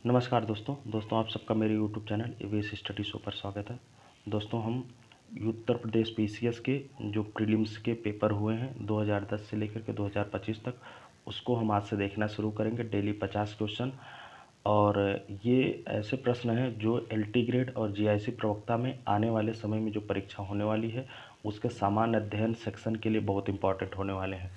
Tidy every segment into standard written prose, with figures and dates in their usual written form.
नमस्कार दोस्तों आप सबका मेरे YouTube channel ABS study show पर स्वागत है। दोस्तों हम उत्तर प्रदेश पीसीएस के जो प्रीलिम्स के पेपर हुए हैं 2010 से लेकर के 2025 तक, उसको हम आज से देखना शुरू करेंगे। डेली 50 क्वेश्चन, और ये ऐसे प्रश्न हैं जो एलटी ग्रेड और जीआईसी प्रवक्ता में आने वाले समय में जो परीक्षा होने वाली है उसके सामान्य अध्ययन सेक्शन के लिए बहुत इंपॉर्टेंट होने वाले हैं।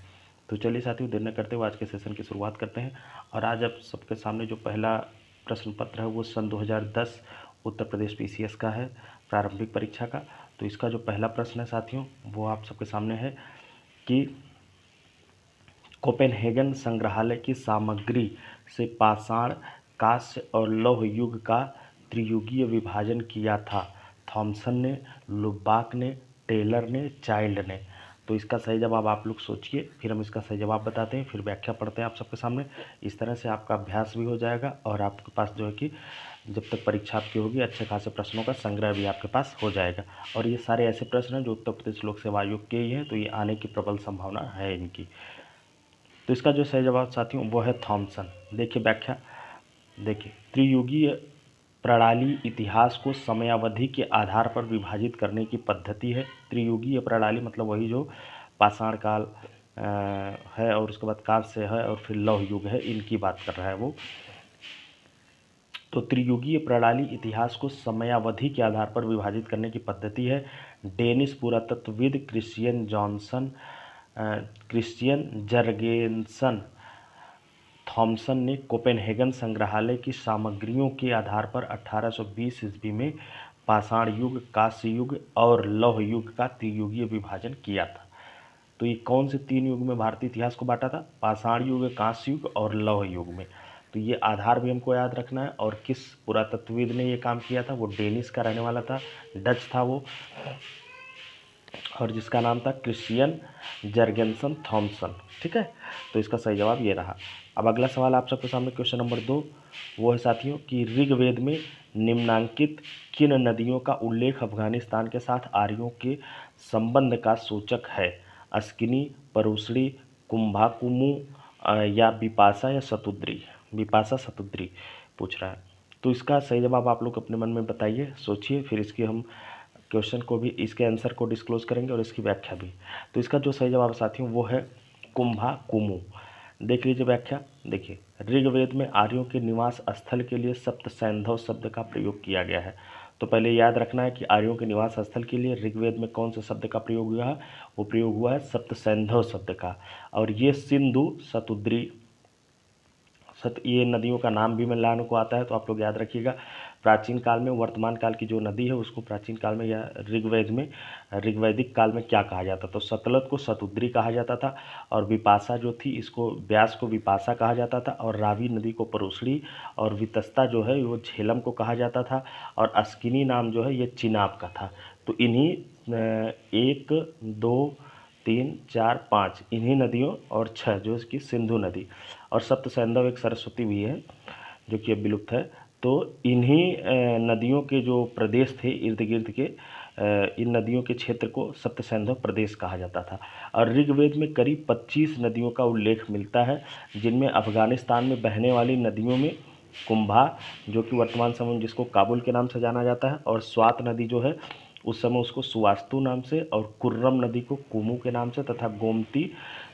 तो चलिए साथियों, देर न करते हुए आज के सेशन की शुरुआत करते हैं। और आज आप सबके सामने जो पहला प्रश्न पत्र है वो सन 2010 उत्तर प्रदेश पीसीएस का है, प्रारंभिक परीक्षा का। तो इसका जो पहला प्रश्न है साथियों वो आप सबके सामने है कि कोपेनहेगन संग्रहालय की सामग्री से पाषाण, कांस्य और लौह युग का त्रियुगीय विभाजन किया था। थॉमसन ने, लुबाक ने, टेलर ने, चाइल्ड ने। तो इसका सही जवाब आप लोग सोचिए, फिर हम इसका सही जवाब बताते हैं, फिर व्याख्या पढ़ते हैं आप सबके सामने। इस तरह से आपका अभ्यास भी हो जाएगा और आपके पास जो है कि जब तक परीक्षा आपकी होगी अच्छे खासे प्रश्नों का संग्रह भी आपके पास हो जाएगा। और ये सारे ऐसे प्रश्न हैं जो उत्तर प्रदेश लोक सेवा आयोग के ही हैं, तो ये आने की प्रबल संभावना है इनकी। तो इसका जो सही जवाब साथियों वो है थॉमसन। देखिए व्याख्या, देखिए त्रियुगीय प्रणाली इतिहास को समयावधि के आधार पर विभाजित करने की पद्धति है। त्रियुगीय प्रणाली मतलब वही जो पाषाण काल है और उसके बाद कांस्य है और फिर लौह युग है, इनकी बात कर रहा है वो। तो त्रियुगीय प्रणाली इतिहास को समयावधि के आधार पर विभाजित करने की पद्धति है। डेनिश पुरातत्वविद क्रिश्चियन जर्गेनसन थॉमसन ने कोपेनहेगन संग्रहालय की सामग्रियों के आधार पर 1820 ईस्वी में पाषाण युग, कांस्य युग और लौह युग का त्रियुगीय विभाजन किया था। तो ये कौन से तीन युग में भारतीय इतिहास को बांटा था? पाषाण युग, कांस्य युग और लौह युग में। तो ये आधार भी हमको याद रखना है। और किस पुरातत्वविद ने ये काम किया था? वो डेनिश का रहने वाला था, डच था वो, और जिसका नाम था क्रिश्चियन जर्गेनसन थॉमसन। ठीक है, तो इसका सही जवाब ये रहा। अब अगला सवाल आप सबके सामने क्वेश्चन नंबर 2 वो है साथियों कि ऋग्वेद में निम्नांकित किन नदियों का उल्लेख अफगानिस्तान के साथ आर्यों के संबंध का सूचक है? अस्किनी, परुशड़ी, कुंभाकुमु या बिपाशा या शतुद्री? बिपाशा, शतुद्री पूछ रहा है। तो इसका सही जवाब आप लोग अपने मन में बताइए, सोचिए, फिर इसकी हम क्वेश्चन को भी, इसके आंसर को डिस्क्लोज करेंगे और इसकी व्याख्या भी। तो इसका जो सही जवाब साथियों वो है कुंभाकुमु। देख लीजिए व्याख्या, देखिए ऋग्वेद में आर्यों के निवास स्थल के लिए सप्त सैंधव शब्द का प्रयोग किया गया है। तो पहले याद रखना है कि आर्यों के निवास स्थल के लिए ऋग्वेद में कौन से शब्द का प्रयोग हुआ है? वो प्रयोग हुआ है सप्त सैंधव शब्द का। और ये सिंधु, शतुद्री, ये नदियों का नाम भी मिलाने को आता है, तो आप लोग याद रखिएगा। प्राचीन काल में, वर्तमान काल की जो नदी है उसको प्राचीन काल में या ऋग्वेद में, ऋग्वैदिक काल में क्या कहा जाता था? तो सतलज को शतुद्री कहा जाता था, और विपाशा जो थी इसको, व्यास को विपाशा कहा जाता था, और रावी नदी को परुशड़ी, और वितस्ता जो है वो झेलम को कहा जाता था, और अस्किनी नाम जो है ये चिनाब का था। तो इन्हीं 1, 2, 3, 4, 5 इन्हीं नदियों, और 6 जो इसकी सिंधु नदी, और सप्त सैंधव एक सरस्वती भी है जो कि अब विलुप्त है। तो इन्हीं नदियों के जो प्रदेश थे इर्द गिर्द के, इन नदियों के क्षेत्र को सप्त सैंधव प्रदेश कहा जाता था। और ऋग्वेद में करीब 25 नदियों का उल्लेख मिलता है, जिनमें अफगानिस्तान में बहने वाली नदियों में कुंभा, जो कि वर्तमान समय में जिसको काबुल के नाम से जाना जाता है, और स्वात नदी जो है उस समय उसको सुवास्तु नाम से, और कुर्रम नदी को कुमू के नाम से, तथा गोमती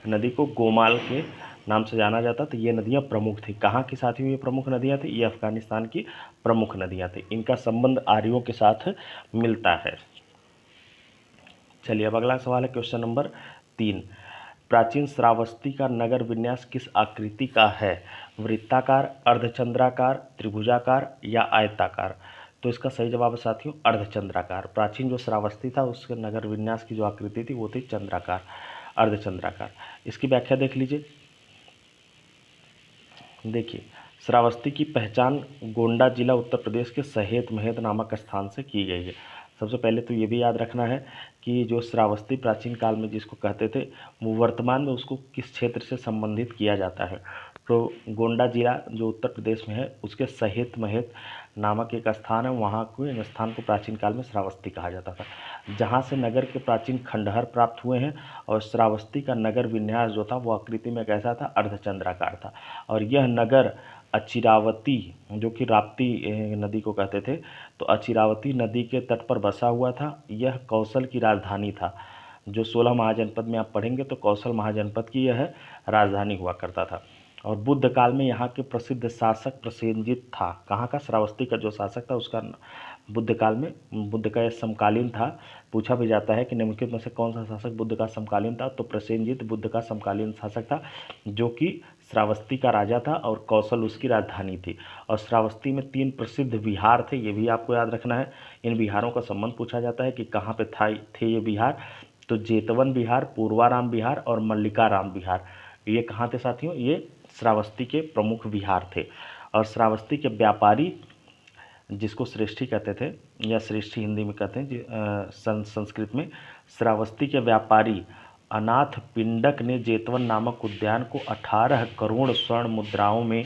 नदी को गोमाल के नाम से जाना जाता। तो ये नदियाँ प्रमुख थी। कहाँ की साथियों ये प्रमुख नदियाँ थी? ये अफगानिस्तान की प्रमुख नदियाँ थी। इनका संबंध आर्यों के साथ मिलता है। चलिए अब अगला सवाल है क्वेश्चन नंबर 3। प्राचीन श्रावस्ती का नगर विन्यास किस आकृति का है? वृत्ताकार, अर्धचंद्राकार, त्रिभुजाकार या आयताकार? तो इसका सही जवाब है साथियों अर्धचंद्राकार। प्राचीन जो श्रावस्ती था उसके नगर विन्यास की जो आकृति थी वो थी चंद्राकार, अर्धचंद्राकार। इसकी व्याख्या देख लीजिए। देखिए श्रावस्ती की पहचान गोंडा जिला उत्तर प्रदेश के सहेत महत नामक स्थान से की गई है। सबसे पहले तो ये भी याद रखना है कि जो श्रावस्ती प्राचीन काल में जिसको कहते थे, वो वर्तमान में उसको किस क्षेत्र से संबंधित किया जाता है? तो गोंडा जिला जो उत्तर प्रदेश में है उसके सहेत महत नामक एक स्थान है, वहाँ के स्थान को प्राचीन काल में श्रावस्ती कहा जाता था, जहाँ से नगर के प्राचीन खंडहर प्राप्त हुए हैं। और श्रावस्ती का नगर विन्यास जो था वो आकृति में कैसा था? अर्धचंद्राकार था। और यह नगर अचिरावती, जो कि राप्ती नदी को कहते थे, तो अचिरावती नदी के तट पर बसा हुआ था। यह कौशल की राजधानी था। जो 16 महाजनपद में आप पढ़ेंगे तो कौशल महाजनपद की यह राजधानी हुआ करता था। और बुद्ध काल में यहाँ के प्रसिद्ध शासक प्रसेनजित था। कहाँ का? श्रावस्ती का जो शासक था उसका बुद्ध काल में, बुद्ध का यह समकालीन था। पूछा भी जाता है कि निम्नलिखित में से कौन सा शासक बुद्ध का समकालीन था, तो प्रसेनजित बुद्ध का समकालीन शासक था, जो कि श्रावस्ती का राजा था और कौशल उसकी राजधानी थी। और श्रावस्ती में 3 प्रसिद्ध विहार थे, ये भी आपको याद रखना है। इन विहारों का संबंध पूछा जाता है कि कहाँ पे थे ये विहार, तो जेतवन विहार, पूर्वाराम विहार और मल्लिकाराम विहार। ये कहाँ थे साथियों? ये श्रावस्ती के प्रमुख विहार थे। और श्रावस्ती के व्यापारी, जिसको श्रेष्ठी कहते थे या श्रेष्ठी हिंदी में कहते हैं संस्कृत में, श्रावस्ती के व्यापारी अनाथ पिंडक ने जेतवन नामक उद्यान को 18 करोड़ स्वर्ण मुद्राओं में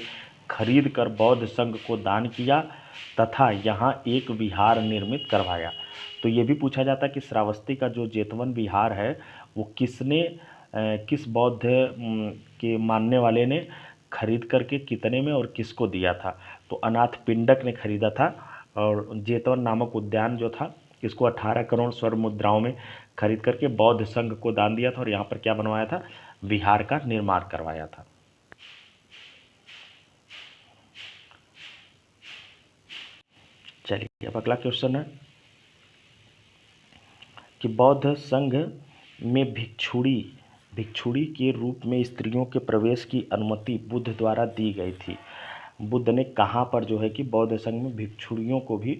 खरीद कर बौद्ध संघ को दान किया तथा यहाँ एक विहार निर्मित करवाया। तो ये भी पूछा जाता है कि श्रावस्ती का जो जेतवन विहार है वो किस बौद्ध के मानने वाले ने खरीद करके कितने में और किसको दिया था? तो अनाथ पिंडक ने खरीदा था। और जेतवन नामक उद्यान जो था इसको 18 करोड़ स्वर्ण मुद्राओं में खरीद करके बौद्ध संघ को दान दिया था और यहाँ पर क्या बनवाया था? विहार का निर्माण करवाया था। चलिए अब अगला क्वेश्चन है कि बौद्ध संघ में भिक्षुड़ी के रूप में स्त्रियों के प्रवेश की अनुमति बुद्ध द्वारा दी गई थी। बुद्ध ने कहाँ पर जो है कि बौद्ध संघ में भिक्षुड़ियों को भी,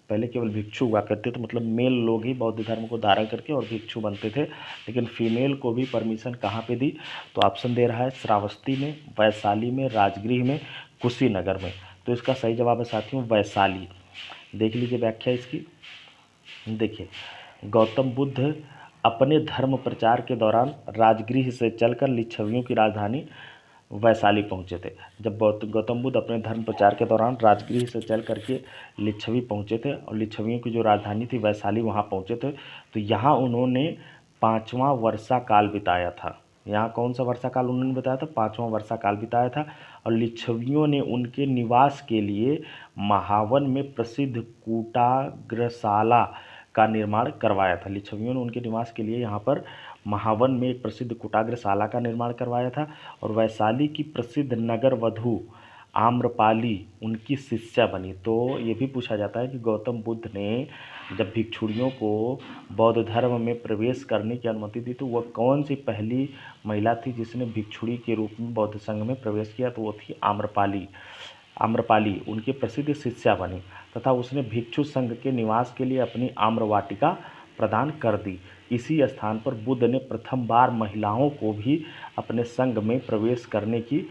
पहले केवल भिक्षु हुआ करते थे, मतलब मेल लोग ही बौद्ध धर्म को धारण करके और भिक्षु बनते थे, लेकिन फीमेल को भी परमिशन कहाँ पे दी? तो ऑप्शन दे रहा है श्रावस्ती में, वैशाली में, राजगृह में, कुशीनगर में। तो इसका सही जवाब है साथियों वैशाली। देख लीजिए व्याख्या इसकी। देखिए, गौतम बुद्ध अपने धर्म प्रचार के दौरान राजगृह से चलकर लिच्छवियों की राजधानी वैशाली पहुँचे थे। जब गौतम बुद्ध अपने धर्म प्रचार के दौरान राजगृह से चल करके लिच्छवी पहुँचे थे और लिच्छवियों की जो राजधानी थी वैशाली, वहाँ पहुँचे थे, तो यहाँ उन्होंने 5वां वर्षा काल बिताया था। यहाँ कौन सा वर्षा काल उन्होंने बताया था? 5वां वर्षा काल बिताया था। और लिच्छवियों ने उनके निवास के लिए महावन में प्रसिद्ध कूटाग्रशाला का निर्माण करवाया था। लिच्छवियों ने उनके निवास के लिए यहाँ पर महावन में एक प्रसिद्ध कुटाग्रशाला का निर्माण करवाया था। और वैशाली की प्रसिद्ध नगर वधू आम्रपाली उनकी शिष्या बनी। तो ये भी पूछा जाता है कि गौतम बुद्ध ने जब भिक्षुड़ियों को बौद्ध धर्म में प्रवेश करने की अनुमति दी तो वह कौन सी पहली महिला थी जिसने भिक्षुड़ी के रूप में बौद्ध संघ में प्रवेश किया? तो वो थी आम्रपाली उनकी प्रसिद्ध शिष्या बनी तथा उसने भिक्षु संघ के निवास के लिए अपनी आम्रवाटिका प्रदान कर दी। इसी स्थान पर बुद्ध ने प्रथम बार महिलाओं को भी अपने संघ में प्रवेश करने की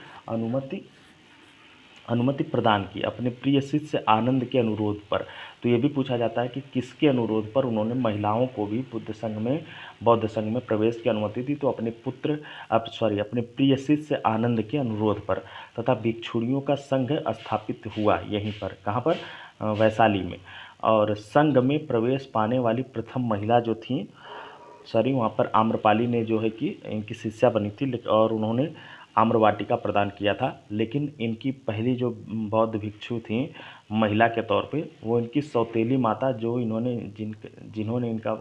अनुमति प्रदान की, अपने प्रिय शिष्य आनंद के अनुरोध पर। तो ये भी पूछा जाता है कि किसके अनुरोध पर उन्होंने महिलाओं को भी बौद्ध संघ में प्रवेश की अनुमति दी? तो अपने प्रिय शिष्य आनंद के अनुरोध पर। तथा भिक्षुड़ियों का संघ स्थापित हुआ यहीं पर, कहाँ पर? वैशाली में। और संघ में प्रवेश पाने वाली प्रथम महिला जो थी, वहाँ पर आम्रपाली ने जो है कि इनकी शिष्या बनी थी और उन्होंने आम्रवाटिका प्रदान किया था। लेकिन इनकी पहली जो बौद्ध भिक्षु थी महिला के तौर पे, वो इनकी सौतेली माता जो जिन्होंने इनका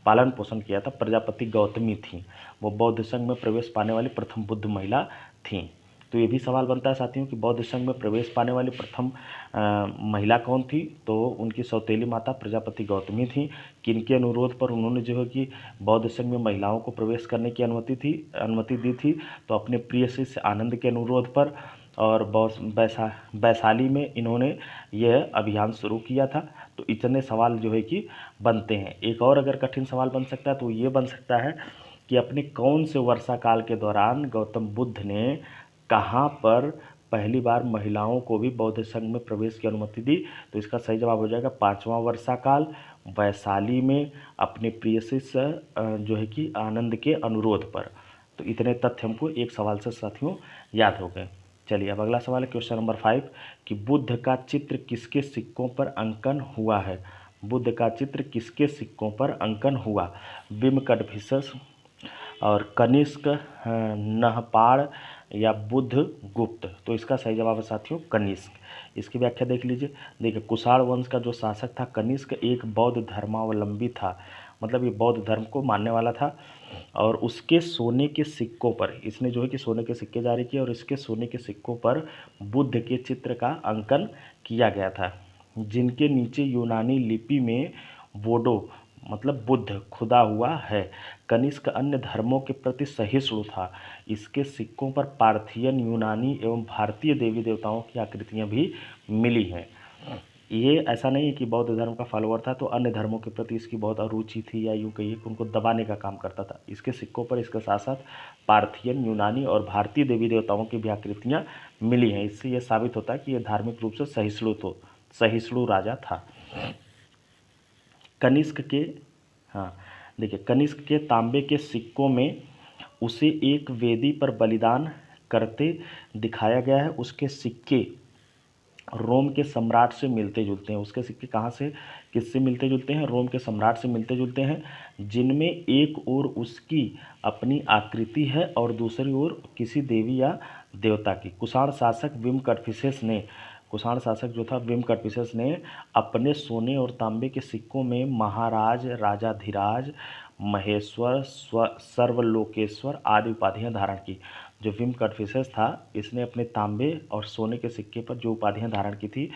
पालन पोषण किया था, प्रजापति गौतमी थी। वो बौद्ध संघ में प्रवेश पाने वाली प्रथम बुद्ध महिला थी। तो ये भी सवाल बनता है साथियों कि बौद्ध संघ में प्रवेश पाने वाली प्रथम महिला कौन थी? तो उनकी सौतेली माता प्रजापति गौतमी थी। किनके अनुरोध पर उन्होंने जो है कि बौद्ध संघ में महिलाओं को प्रवेश करने की अनुमति दी थी? तो अपने प्रिय शिष्य आनंद के अनुरोध पर। और वैशाली में इन्होंने यह अभियान शुरू किया था। तो इतने सवाल जो है कि बनते हैं। एक और अगर कठिन सवाल बन सकता है तो ये बन सकता है कि अपने कौन से वर्षा काल के दौरान गौतम बुद्ध ने कहाँ पर पहली बार महिलाओं को भी बौद्ध संघ में प्रवेश की अनुमति दी? तो इसका सही जवाब हो जाएगा 5वां वर्षा काल, वैशाली में, अपने प्रिय शिष्य जो है कि आनंद के अनुरोध पर। तो इतने तथ्य हमको एक सवाल से साथियों याद हो गए। चलिए अब अगला सवाल है क्वेश्चन नंबर 5 कि बुद्ध का चित्र किसके सिक्कों पर अंकन हुआ है? बुद्ध का चित्र किसके सिक्कों पर अंकन हुआ? विमकटभिषस और कनिष्क, नहपाड़, या बुद्ध गुप्त। तो इसका सही जवाब है साथियों कनिष्क। इसकी व्याख्या देख लीजिए। देखिए, कुषाण वंश का जो शासक था कनिष्क एक बौद्ध धर्मावलंबी था, मतलब ये बौद्ध धर्म को मानने वाला था। और उसके सोने के सिक्कों पर इसने जो है कि सोने के सिक्के जारी किए और इसके सोने के सिक्कों पर बुद्ध के चित्र का अंकन किया गया था, जिनके नीचे यूनानी लिपि में बोडो मतलब बुद्ध खुदा हुआ है। कनिष्क अन्य धर्मों के प्रति सहिष्णु था। इसके सिक्कों पर पार्थियन, यूनानी एवं भारतीय देवी देवताओं की आकृतियां भी मिली हैं। ये ऐसा नहीं है कि बौद्ध धर्म का फॉलोअर था तो अन्य धर्मों के प्रति इसकी बहुत अरुचि थी, या यूँ कहिए कि उनको दबाने का काम करता था। इसके सिक्कों पर इसके साथ साथ पार्थियन, यूनानी और भारतीय देवी देवताओं की भी आकृतियाँ मिली हैं। इससे यह साबित होता है कि यह धार्मिक रूप से सहिष्णु राजा था। कनिष्क के हाँ देखिए, कनिष्क के तांबे के सिक्कों में उसे एक वेदी पर बलिदान करते दिखाया गया है। उसके सिक्के रोम के सम्राट से मिलते जुलते हैं। उसके सिक्के कहाँ से किससे मिलते जुलते हैं? रोम के सम्राट से मिलते जुलते हैं, जिनमें एक ओर उसकी अपनी आकृति है और दूसरी ओर किसी देवी या देवता की। कुषाण शासक जो था विम कटफिसेस ने अपने सोने और तांबे के सिक्कों में महाराज, राजाधिराज, महेश्वर, सर्वलोकेश्वर आदि उपाधियां धारण की। जो विम कटफिसेस था इसने अपने तांबे और सोने के सिक्के पर जो उपाधियां धारण की थी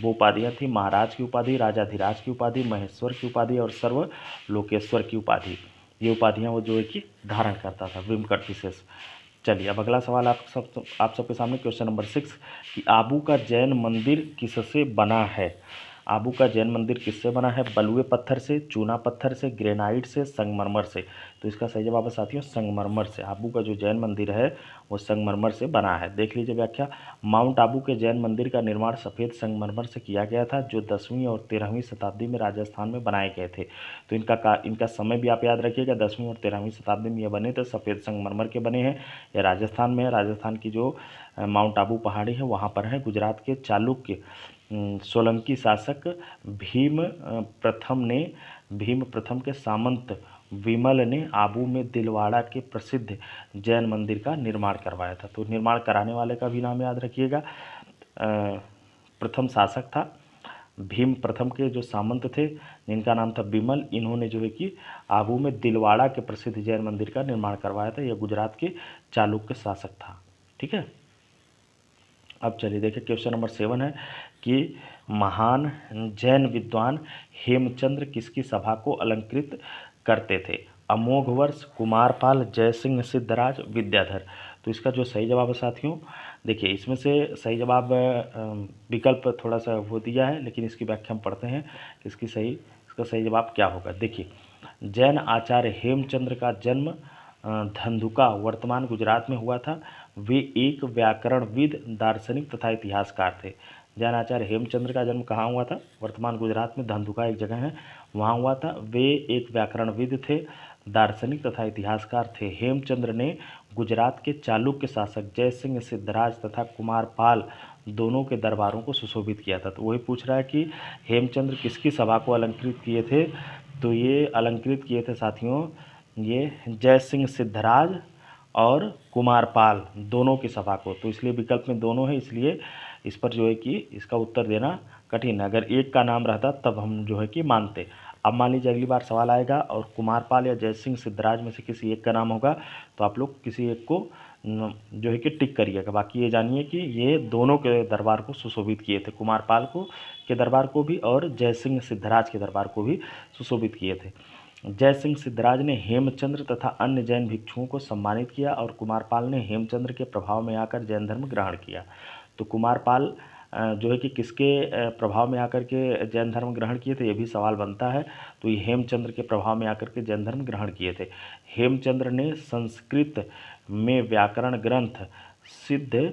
वो उपाधियां थी महाराज की उपाधि, राजाधिराज की उपाधि, महेश्वर की उपाधि और सर्वलोकेश्वर की उपाधि। ये उपाधियां वो जो है कि धारण करता था विम कटफिसेस। चलिए, अब अगला सवाल आप सबके सामने क्वेश्चन नंबर 6 कि आबू का जैन मंदिर किससे बना है? आबू का जैन मंदिर किससे बना है? बलुए पत्थर से, चूना पत्थर से, ग्रेनाइट से, संगमरमर से। तो इसका सही जवाब है साथियों संगमरमर से। आबू का जो जैन मंदिर है वो संगमरमर से बना है। देख लीजिए व्याख्या। माउंट आबू के जैन मंदिर का निर्माण सफ़ेद संगमरमर से किया गया था, जो 10वीं और 13वीं शताब्दी में राजस्थान में बनाए गए थे। तो इनका समय भी आप याद रखिएगा, 10वीं और 13वीं शताब्दी में ये बने थे, सफ़ेद संगमरमर के बने हैं। ये राजस्थान में है। राजस्थान की जो माउंट आबू पहाड़ी है वहाँ पर है। गुजरात के चालुक्य सोलंकी शासक भीम प्रथम के सामंत विमल ने आबू में दिलवाड़ा के प्रसिद्ध जैन मंदिर का निर्माण करवाया था। तो निर्माण कराने वाले का भी नाम याद रखिएगा। प्रथम शासक था भीम प्रथम के जो सामंत थे जिनका नाम था विमल, इन्होंने जो है कि आबू में दिलवाड़ा के प्रसिद्ध जैन मंदिर का निर्माण करवाया था। यह गुजरात के चालुक्य शासक था। ठीक है, अब चलिए देखिए क्वेश्चन नंबर 7 है कि महान जैन विद्वान हेमचंद्र किसकी सभा को अलंकृत करते थे? अमोघवर्ष, कुमारपाल, जयसिंह सिद्धराज, विद्याधर। तो इसका जो सही जवाब है साथियों, देखिए इसमें से सही जवाब विकल्प थोड़ा सा वो दिया है, लेकिन इसकी व्याख्या हम पढ़ते हैं इसका सही जवाब क्या होगा। देखिए, जैन आचार्य हेमचंद्र का जन्म धंधुका वर्तमान गुजरात में हुआ था। वे एक व्याकरणविद, दार्शनिक तथा इतिहासकार थे। जैन आचार्य हेमचंद्र का जन्म कहाँ हुआ था? वर्तमान गुजरात में धंधुका एक जगह है, वहाँ हुआ था। वे एक व्याकरणविद थे, दार्शनिक तथा इतिहासकार थे। हेमचंद्र ने गुजरात के चालुक्य शासक जयसिंह सिद्धराज तथा कुमारपाल दोनों के दरबारों को सुशोभित किया था। तो वही पूछ रहा है कि हेमचंद्र किसकी सभा को अलंकृत किए थे? तो ये अलंकृत किए थे साथियों ये जयसिंह सिद्धराज और कुमारपाल दोनों की सभा को। तो इसलिए विकल्प में दोनों है, इसलिए इस पर जो है कि इसका उत्तर देना कठिन है। अगर एक का नाम रहता तब हम जो है कि मानते। अब मान लीजिए अगली बार सवाल आएगा और कुमारपाल या जयसिंह सिद्धराज में से किसी एक का नाम होगा तो आप लोग किसी एक को जो है कि टिक करिएगा। बाकी ये जानिए कि ये दोनों के दरबार को सुशोभित किए थे, कुमारपाल को के दरबार को भी और जयसिंह सिद्धराज के दरबार को भी सुशोभित किए थे। जयसिंह सिद्धराज ने हेमचंद्र तथा अन्य जैन भिक्षुओं को सम्मानित किया और कुमारपाल ने हेमचंद्र के प्रभाव में आकर जैन धर्म ग्रहण किया। तो कुमारपाल जो है कि किसके प्रभाव में आकर के जैन धर्म ग्रहण किए थे, ये भी सवाल बनता है। तो ये हेमचंद्र के प्रभाव में आकर के जैन धर्म ग्रहण किए थे। हेमचंद्र ने संस्कृत में व्याकरण ग्रंथ सिद्ध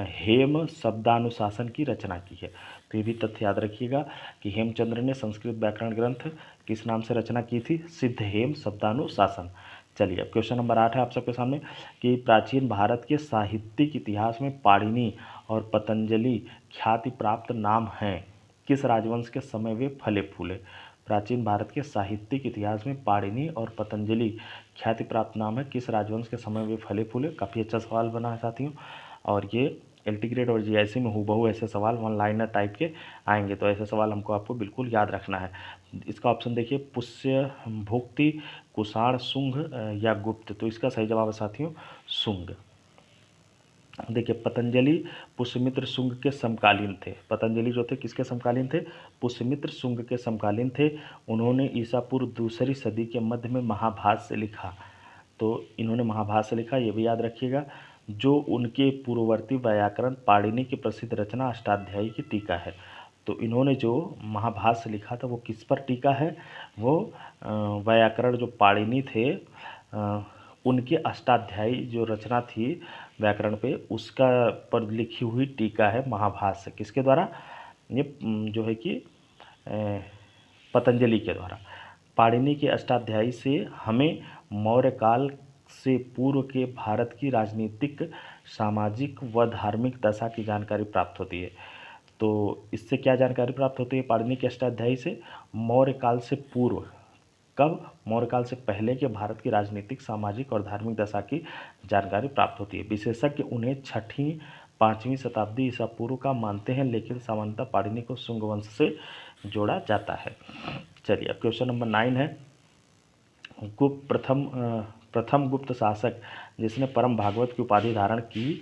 हेम शब्दानुशासन की रचना की है। तो ये भी तथ्य याद रखिएगा कि हेमचंद्र ने संस्कृत व्याकरण ग्रंथ किस नाम से रचना की थी? सिद्ध हेम शब्दानुशासन। चलिए, अब क्वेश्चन नंबर 8 है आप सबके सामने कि प्राचीन भारत के साहित्यिक इतिहास में पाणिनि और पतंजलि ख्याति प्राप्त नाम हैं। किस राजवंश के समय वे फले फूले? प्राचीन भारत के साहित्यिक इतिहास में पाणिनि और पतंजलि ख्याति प्राप्त नाम है। किस राजवंश के समय वे फले फूले? काफ़ी अच्छा सवाल बना है साथियों, और ये एलटी ग्रेड और जीआईसी में हूबहू ऐसे सवाल वन लाइनर टाइप के आएंगे, तो ऐसे सवाल हमको आपको बिल्कुल याद रखना है। इसका ऑप्शन देखिए, पुष्य भुक्ति, कुषाण, शुंग या गुप्त। तो इसका सही जवाब है साथियों शुंग। देखिए पतंजलि पुष्यमित्र शुंग के समकालीन थे। पतंजलि जो थे किसके समकालीन थे? पुष्यमित्र शुंग के समकालीन थे। उन्होंने ईसा पूर्व 2री सदी के मध्य में महाभाष्य लिखा। तो इन्होंने महाभाष्य लिखा, ये भी याद रखिएगा। जो उनके पूर्ववर्ती व्याकरण पाणिनि की प्रसिद्ध रचना अष्टाध्यायी की टीका है। तो इन्होंने जो महाभाष्य लिखा था वो किस पर टीका है? वो व्याकरण जो पाणिनि थे उनके अष्टाध्यायी जो रचना थी व्याकरण पे, उसका पर लिखी हुई टीका है महाभाष्य। किसके द्वारा? ये जो है कि पतंजलि के द्वारा। पाणिनि के अष्टाध्यायी से हमें मौर्य काल से पूर्व के भारत की राजनीतिक, सामाजिक व धार्मिक दशा की जानकारी प्राप्त होती है। तो इससे क्या जानकारी प्राप्त होती है पाणिनि के अष्टाध्यायी से? मौर्य काल से पूर्व, कब? मौर्य काल से पहले के भारत की राजनीतिक, सामाजिक और धार्मिक दशा की जानकारी प्राप्त होती है। विशेषज्ञ उन्हें 6वीं 5वीं शताब्दी ईसा पूर्व का मानते हैं, लेकिन सामान्यतः पाणिनि को शुंग वंश से जोड़ा जाता है। चलिए अब क्वेश्चन नंबर 9 है। प्रथम गुप्त शासक जिसने परम भागवत की उपाधि धारण की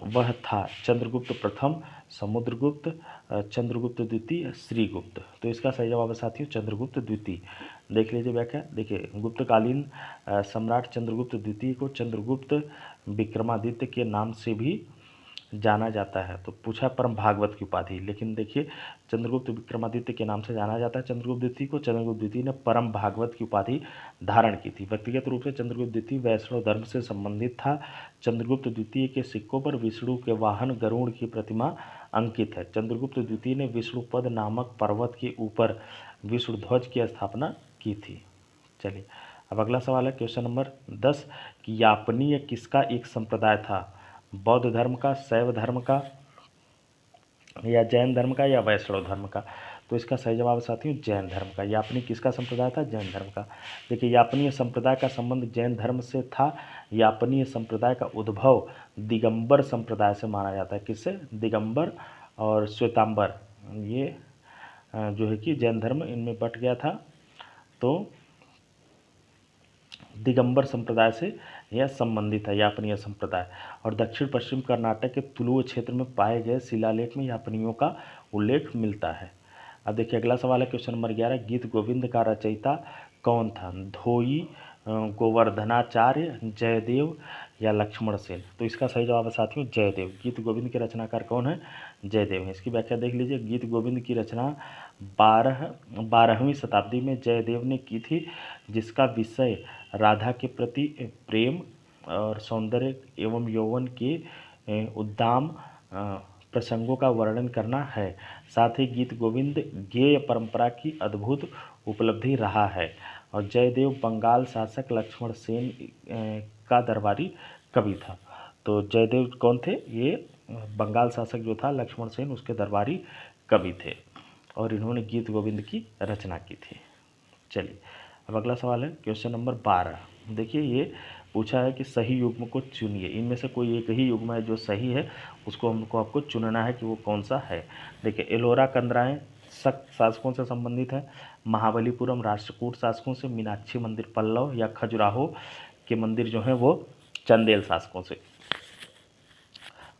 वह था चंद्रगुप्त प्रथम, समुद्रगुप्त, चंद्रगुप्त द्वितीय, श्रीगुप्त। तो इसका सही जवाब है साथियों चंद्रगुप्त द्वितीय। देख लीजिए व्याख्या। देखिए गुप्तकालीन सम्राट चंद्रगुप्त द्वितीय को चंद्रगुप्त विक्रमादित्य के नाम से भी जाना जाता है। तो पूछा परम भागवत की उपाधि, लेकिन देखिए चंद्रगुप्त विक्रमादित्य के नाम से जाना जाता है चंद्रगुप्त द्वितीय को। चंद्रगुप्त द्वितीय ने परम भागवत की उपाधि धारण की थी। व्यक्तिगत रूप से चंद्रगुप्त द्वितीय वैष्णव धर्म से संबंधित था। चंद्रगुप्त द्वितीय के सिक्कों पर विष्णु के वाहन गरुड़ की प्रतिमा अंकित है। चंद्रगुप्त द्वितीय ने विष्णुपद नामक पर्वत के ऊपर विष्णु ध्वज की स्थापना की थी। चलिए अब अगला सवाल है क्वेश्चन नंबर 10 कि यापनीय किसका एक संप्रदाय था? बौद्ध धर्म का, शैव धर्म का, या जैन धर्म का, या वैष्णव धर्म का? तो इसका सही जवाब है साथियों जैन धर्म का। यापनीय किसका संप्रदाय था? जैन धर्म का। देखिए यापनीय संप्रदाय का संबंध जैन धर्म से था। यापनीय संप्रदाय का उद्भव दिगंबर संप्रदाय से माना जाता है। किससे? दिगंबर और श्वेतांबर, ये जो है कि जैन धर्म इनमें बट गया था, तो दिगंबर संप्रदाय से यह संबंधित है यापनीय संप्रदाय। और दक्षिण पश्चिम कर्नाटक के तुलुव क्षेत्र में पाए गए शिलालेख में यापनियों का उल्लेख मिलता है। अब देखिए अगला सवाल है क्वेश्चन नंबर 11 गीत गोविंद का रचयिता कौन था? धोई, गोवर्धनाचार्य, जयदेव या लक्ष्मण सेन? तो इसका सही जवाब है साथियों जयदेव। गीत गोविंद के रचनाकार कौन है? जयदेव है। इसकी व्याख्या देख लीजिए। गीत गोविंद की रचना 12वीं शताब्दी में जयदेव ने की थी, जिसका विषय राधा के प्रति प्रेम और सौंदर्य एवं यौवन के उद्दाम प्रसंगों का वर्णन करना है। साथ ही गीत गोविंद गेय परंपरा की अद्भुत उपलब्धि रहा है। और जयदेव बंगाल शासक लक्ष्मण सेन का दरबारी कवि था। तो जयदेव कौन थे? ये बंगाल शासक जो था लक्ष्मण सेन, उसके दरबारी कवि थे, और इन्होंने गीत गोविंद की रचना की थी। चलिए अब अगला सवाल है क्वेश्चन नंबर 12। देखिए ये पूछा है कि सही युग्म को चुनिए। इनमें से कोई एक ही युग्म है जो सही है, उसको हमको आपको चुनना है कि वो कौन सा है। देखिए एलोरा कंदराएँ शासकों से संबंधित है, महाबलीपुरम राष्ट्रकूट शासकों से, मीनाक्षी मंदिर पल्लव, या खजुराहो के मंदिर जो हैं वो चंदेल शासकों से।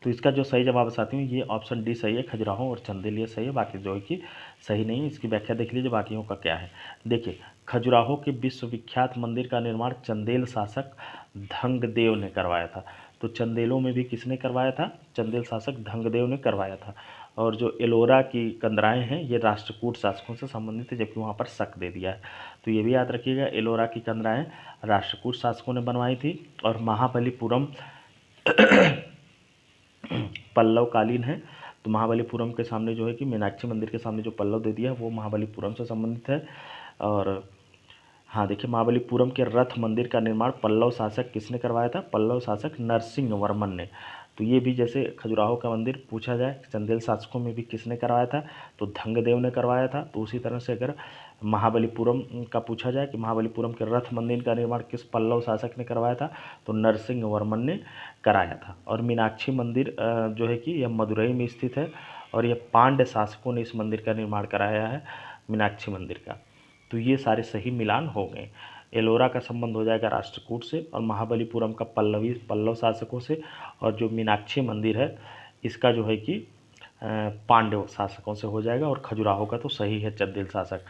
तो इसका जो सही जवाब है साथियों ये ऑप्शन डी सही है, खजुराहो और चंदेल ये सही है, बाकी जो है कि सही नहीं है। इसकी व्याख्या देख लीजिए बाकियों का क्या है। देखिए खजुराहो के विश्वविख्यात मंदिर का निर्माण चंदेल शासक धंगदेव ने करवाया था। तो चंदेलों में भी किसने करवाया था? चंदेल शासक धंगदेव ने करवाया था। और जो एलोरा की कंदराएँ हैं ये राष्ट्रकूट शासकों से संबंधित है, जबकि वहाँ पर शक दे दिया है। तो ये भी याद रखिएगा, एलोरा की कंदराएँ राष्ट्रकूट शासकों ने बनवाई थी। और महाबलीपुरम पल्लव कालीन है। तो महाबलीपुरम के सामने जो है कि मीनाक्षी मंदिर के सामने जो पल्लव दे दिया है वो महाबलीपुरम से संबंधित है। और हाँ देखिए महाबलीपुरम के रथ मंदिर का निर्माण पल्लव शासक किसने करवाया था? पल्लव शासक नरसिंह वर्मन ने। तो ये भी जैसे खजुराहो का मंदिर पूछा जाए चंदेल शासकों में भी किसने करवाया था, तो धंगदेव ने करवाया था। तो उसी तरह से अगर महाबलीपुरम का पूछा जाए कि महाबलीपुरम के रथ मंदिर का निर्माण किस पल्लव शासक ने करवाया था, तो नरसिंह वर्मन ने कराया था। और मीनाक्षी मंदिर जो है कि यह मदुरई में स्थित है और यह पांड्य शासकों ने इस मंदिर का निर्माण कराया है, मीनाक्षी मंदिर का। तो ये सारे सही मिलान हो गए। एलोरा का संबंध हो जाएगा राष्ट्रकूट से, और महाबलीपुरम का पल्लव शासकों से, और जो मीनाक्षी मंदिर है इसका जो है कि पांड्य शासकों से हो जाएगा। और खजुराहो का तो सही है चंदेल शासक।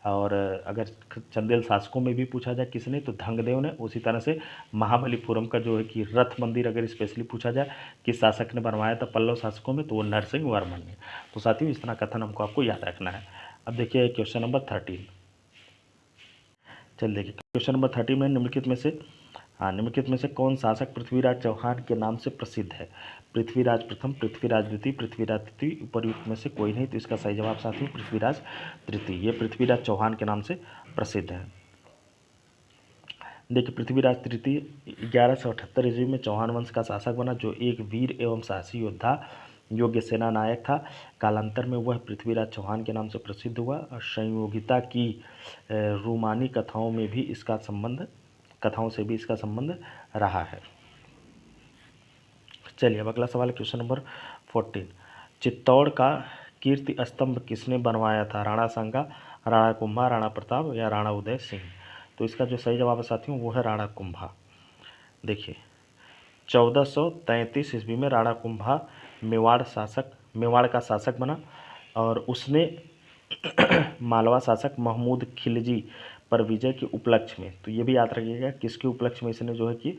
और अगर चंदेल शासकों में भी पूछा जाए किसने, तो धंगदेव ने। उसी तरह से महाबलीपुरम का जो है कि रथ मंदिर अगर स्पेशली पूछा जाए किस शासक ने बनवाया था पल्लव शासकों में, तो वो नरसिंह वर्मन ने। तो साथियों इतना कथन हमको आपको याद रखना है। अब देखिए क्वेश्चन नंबर 13। चल देखिए क्वेश्चन नंबर 13 में निम्नलिखित में से कौन शासक पृथ्वीराज चौहान के नाम से प्रसिद्ध है? पृथ्वीराज प्रथम, पृथ्वीराज द्वितीय, पृथ्वीराज तृतीय, उपर्युक्त में से कोई नहीं। तो इसका सही जवाब साथियों पृथ्वीराज तृतीय, ये पृथ्वीराज चौहान के नाम से प्रसिद्ध है। देखिए पृथ्वीराज तृतीय 1178 ईस्वी में चौहान वंश का शासक बना, जो एक वीर एवं साहसी योद्धा योग्य सेना नायक था। कालांतर में वह पृथ्वीराज चौहान के नाम से प्रसिद्ध हुआ। और संयोगिता की रूमानी कथाओं से भी इसका संबंध रहा है। चलिए अब अगला सवाल है क्वेश्चन नंबर 14। चित्तौड़ का कीर्ति स्तंभ किसने बनवाया था? राणा सांगा, राणा कुंभा, राणा प्रताप या राणा उदय सिंह? तो इसका जो सही जवाब है साथियों वो है राणा कुंभा। देखिए 1433 ईस्वी में राणा कुंभा मेवाड़ का शासक बना, और उसने मालवा शासक महमूद खिलजी पर विजय के उपलक्ष्य में, तो ये भी याद रखिएगा किसके उपलक्ष्य में इसने जो है कि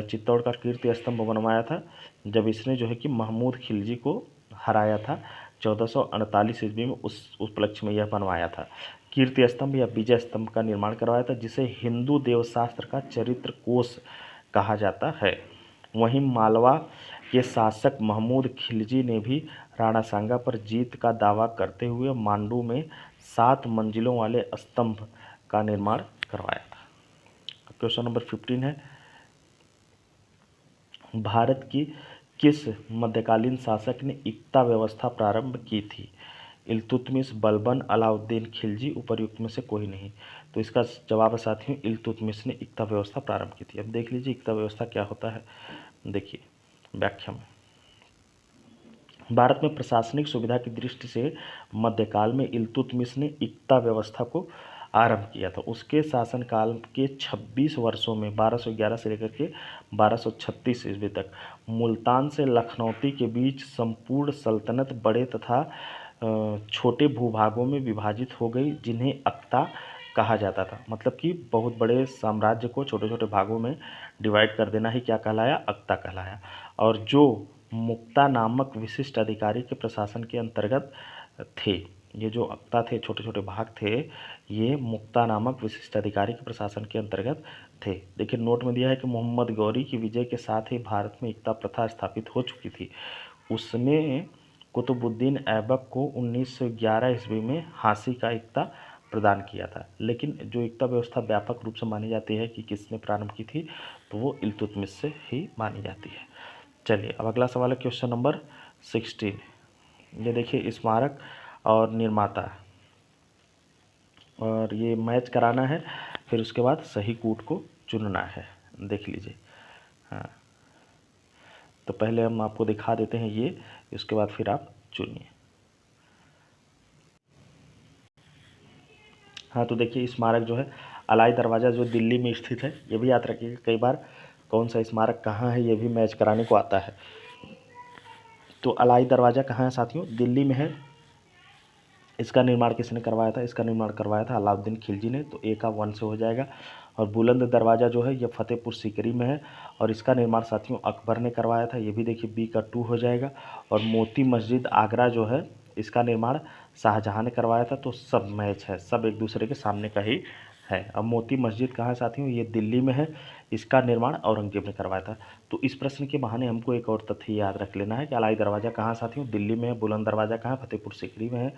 चित्तौड़ का कीर्ति स्तंभ बनवाया था, जब इसने जो है कि महमूद खिलजी को हराया था 1448 ईस्वी में, उस उपलक्ष्य में यह बनवाया था। कीर्ति स्तंभ या विजय स्तंभ का निर्माण करवाया था, जिसे हिंदू देवशास्त्र का चरित्र कोष कहा जाता है। वहीं मालवा के शासक महमूद खिलजी ने भी राणा सांगा पर जीत का दावा करते हुए मांडू में 7 मंजिलों वाले स्तंभ का निर्माण करवाया था। क्वेश्चन नंबर 15 है, भारत की किस मध्यकालीन शासक ने इक्ता व्यवस्था प्रारंभ की थी? इल्तुतमिश, बलबन, अलाउद्दीन खिलजी, उपर्युक्त में से कोई नहीं। तो इसका जवाब है साथियों इल्तुतमिश ने इक्ता व्यवस्था प्रारंभ की थी। अब देख लीजिए इक्ता व्यवस्था क्या होता है। देखिए व्याख्या में, भारत में प्रशासनिक सुविधा की दृष्टि से मध्यकाल में इल्तुतमिश ने इक्ता व्यवस्था को आरंभ किया था। उसके शासनकाल के 26 वर्षों में 1211 से लेकर के 1236 ईस्वी तक मुल्तान से लखनौती के बीच संपूर्ण सल्तनत बड़े तथा छोटे भूभागों में विभाजित हो गई, जिन्हें अक्ता कहा जाता था। मतलब कि बहुत बड़े साम्राज्य को छोटे छोटे भागों में डिवाइड कर देना ही क्या कहलाया? अक्ता कहलाया। और जो मुक्ता नामक विशिष्ट अधिकारी के प्रशासन के अंतर्गत थे, ये जो अक्ता थे छोटे छोटे भाग थे, ये मुक्ता नामक विशिष्ट अधिकारी के प्रशासन के अंतर्गत थे। देखिए नोट में दिया है कि मोहम्मद गौरी की विजय के साथ ही भारत में इक्ता प्रथा स्थापित हो चुकी थी। उसने कुतुबुद्दीन ऐबक को 1911 ईस्वी में हांसी का इक्ता प्रदान किया था। लेकिन जो इक्ता व्यवस्था व्यापक रूप से मानी जाती है कि किसने प्रारंभ की थी, तो वो इल्तुतमिश से ही मानी जाती है। चलिए अब अगला सवाल है क्वेश्चन नंबर 16। ये देखिए स्मारक और निर्माता, और ये मैच कराना है, फिर उसके बाद सही कूट को चुनना है। देख लीजिए। हाँ तो पहले हम आपको दिखा देते हैं ये, उसके बाद फिर आप चुनिए। हाँ तो देखिए स्मारक जो है अलाई दरवाज़ा जो दिल्ली में स्थित है, ये भी याद रखिएगा, कई बार कौन सा स्मारक कहाँ है ये भी मैच कराने को आता है। तो अलाई दरवाज़ा कहाँ है साथियों? दिल्ली में है। इसका निर्माण किसने करवाया था? इसका निर्माण करवाया था अलाउद्दीन खिलजी ने। तो ए का 1 से हो जाएगा। और बुलंद दरवाज़ा जो है ये फतेहपुर सीकरी में है, और इसका निर्माण साथियों अकबर ने करवाया था। ये भी देखिए बी का 2 हो जाएगा। और मोती मस्जिद आगरा जो है इसका निर्माण शाहजहाँ ने करवाया था। तो सब मैच है, सब एक दूसरे के सामने का ही है। अब मोती मस्जिद कहाँ है साथियों? ये दिल्ली में है। इसका निर्माण औरंगजेब ने करवाया था। तो इस प्रश्न के बहाने हमको एक और तथ्य याद रख लेना है कि अलाई दरवाज़ा कहाँ साथियों? दिल्ली में है। बुलंद दरवाज़ा कहाँ? फतेहपुर सीकरी में है।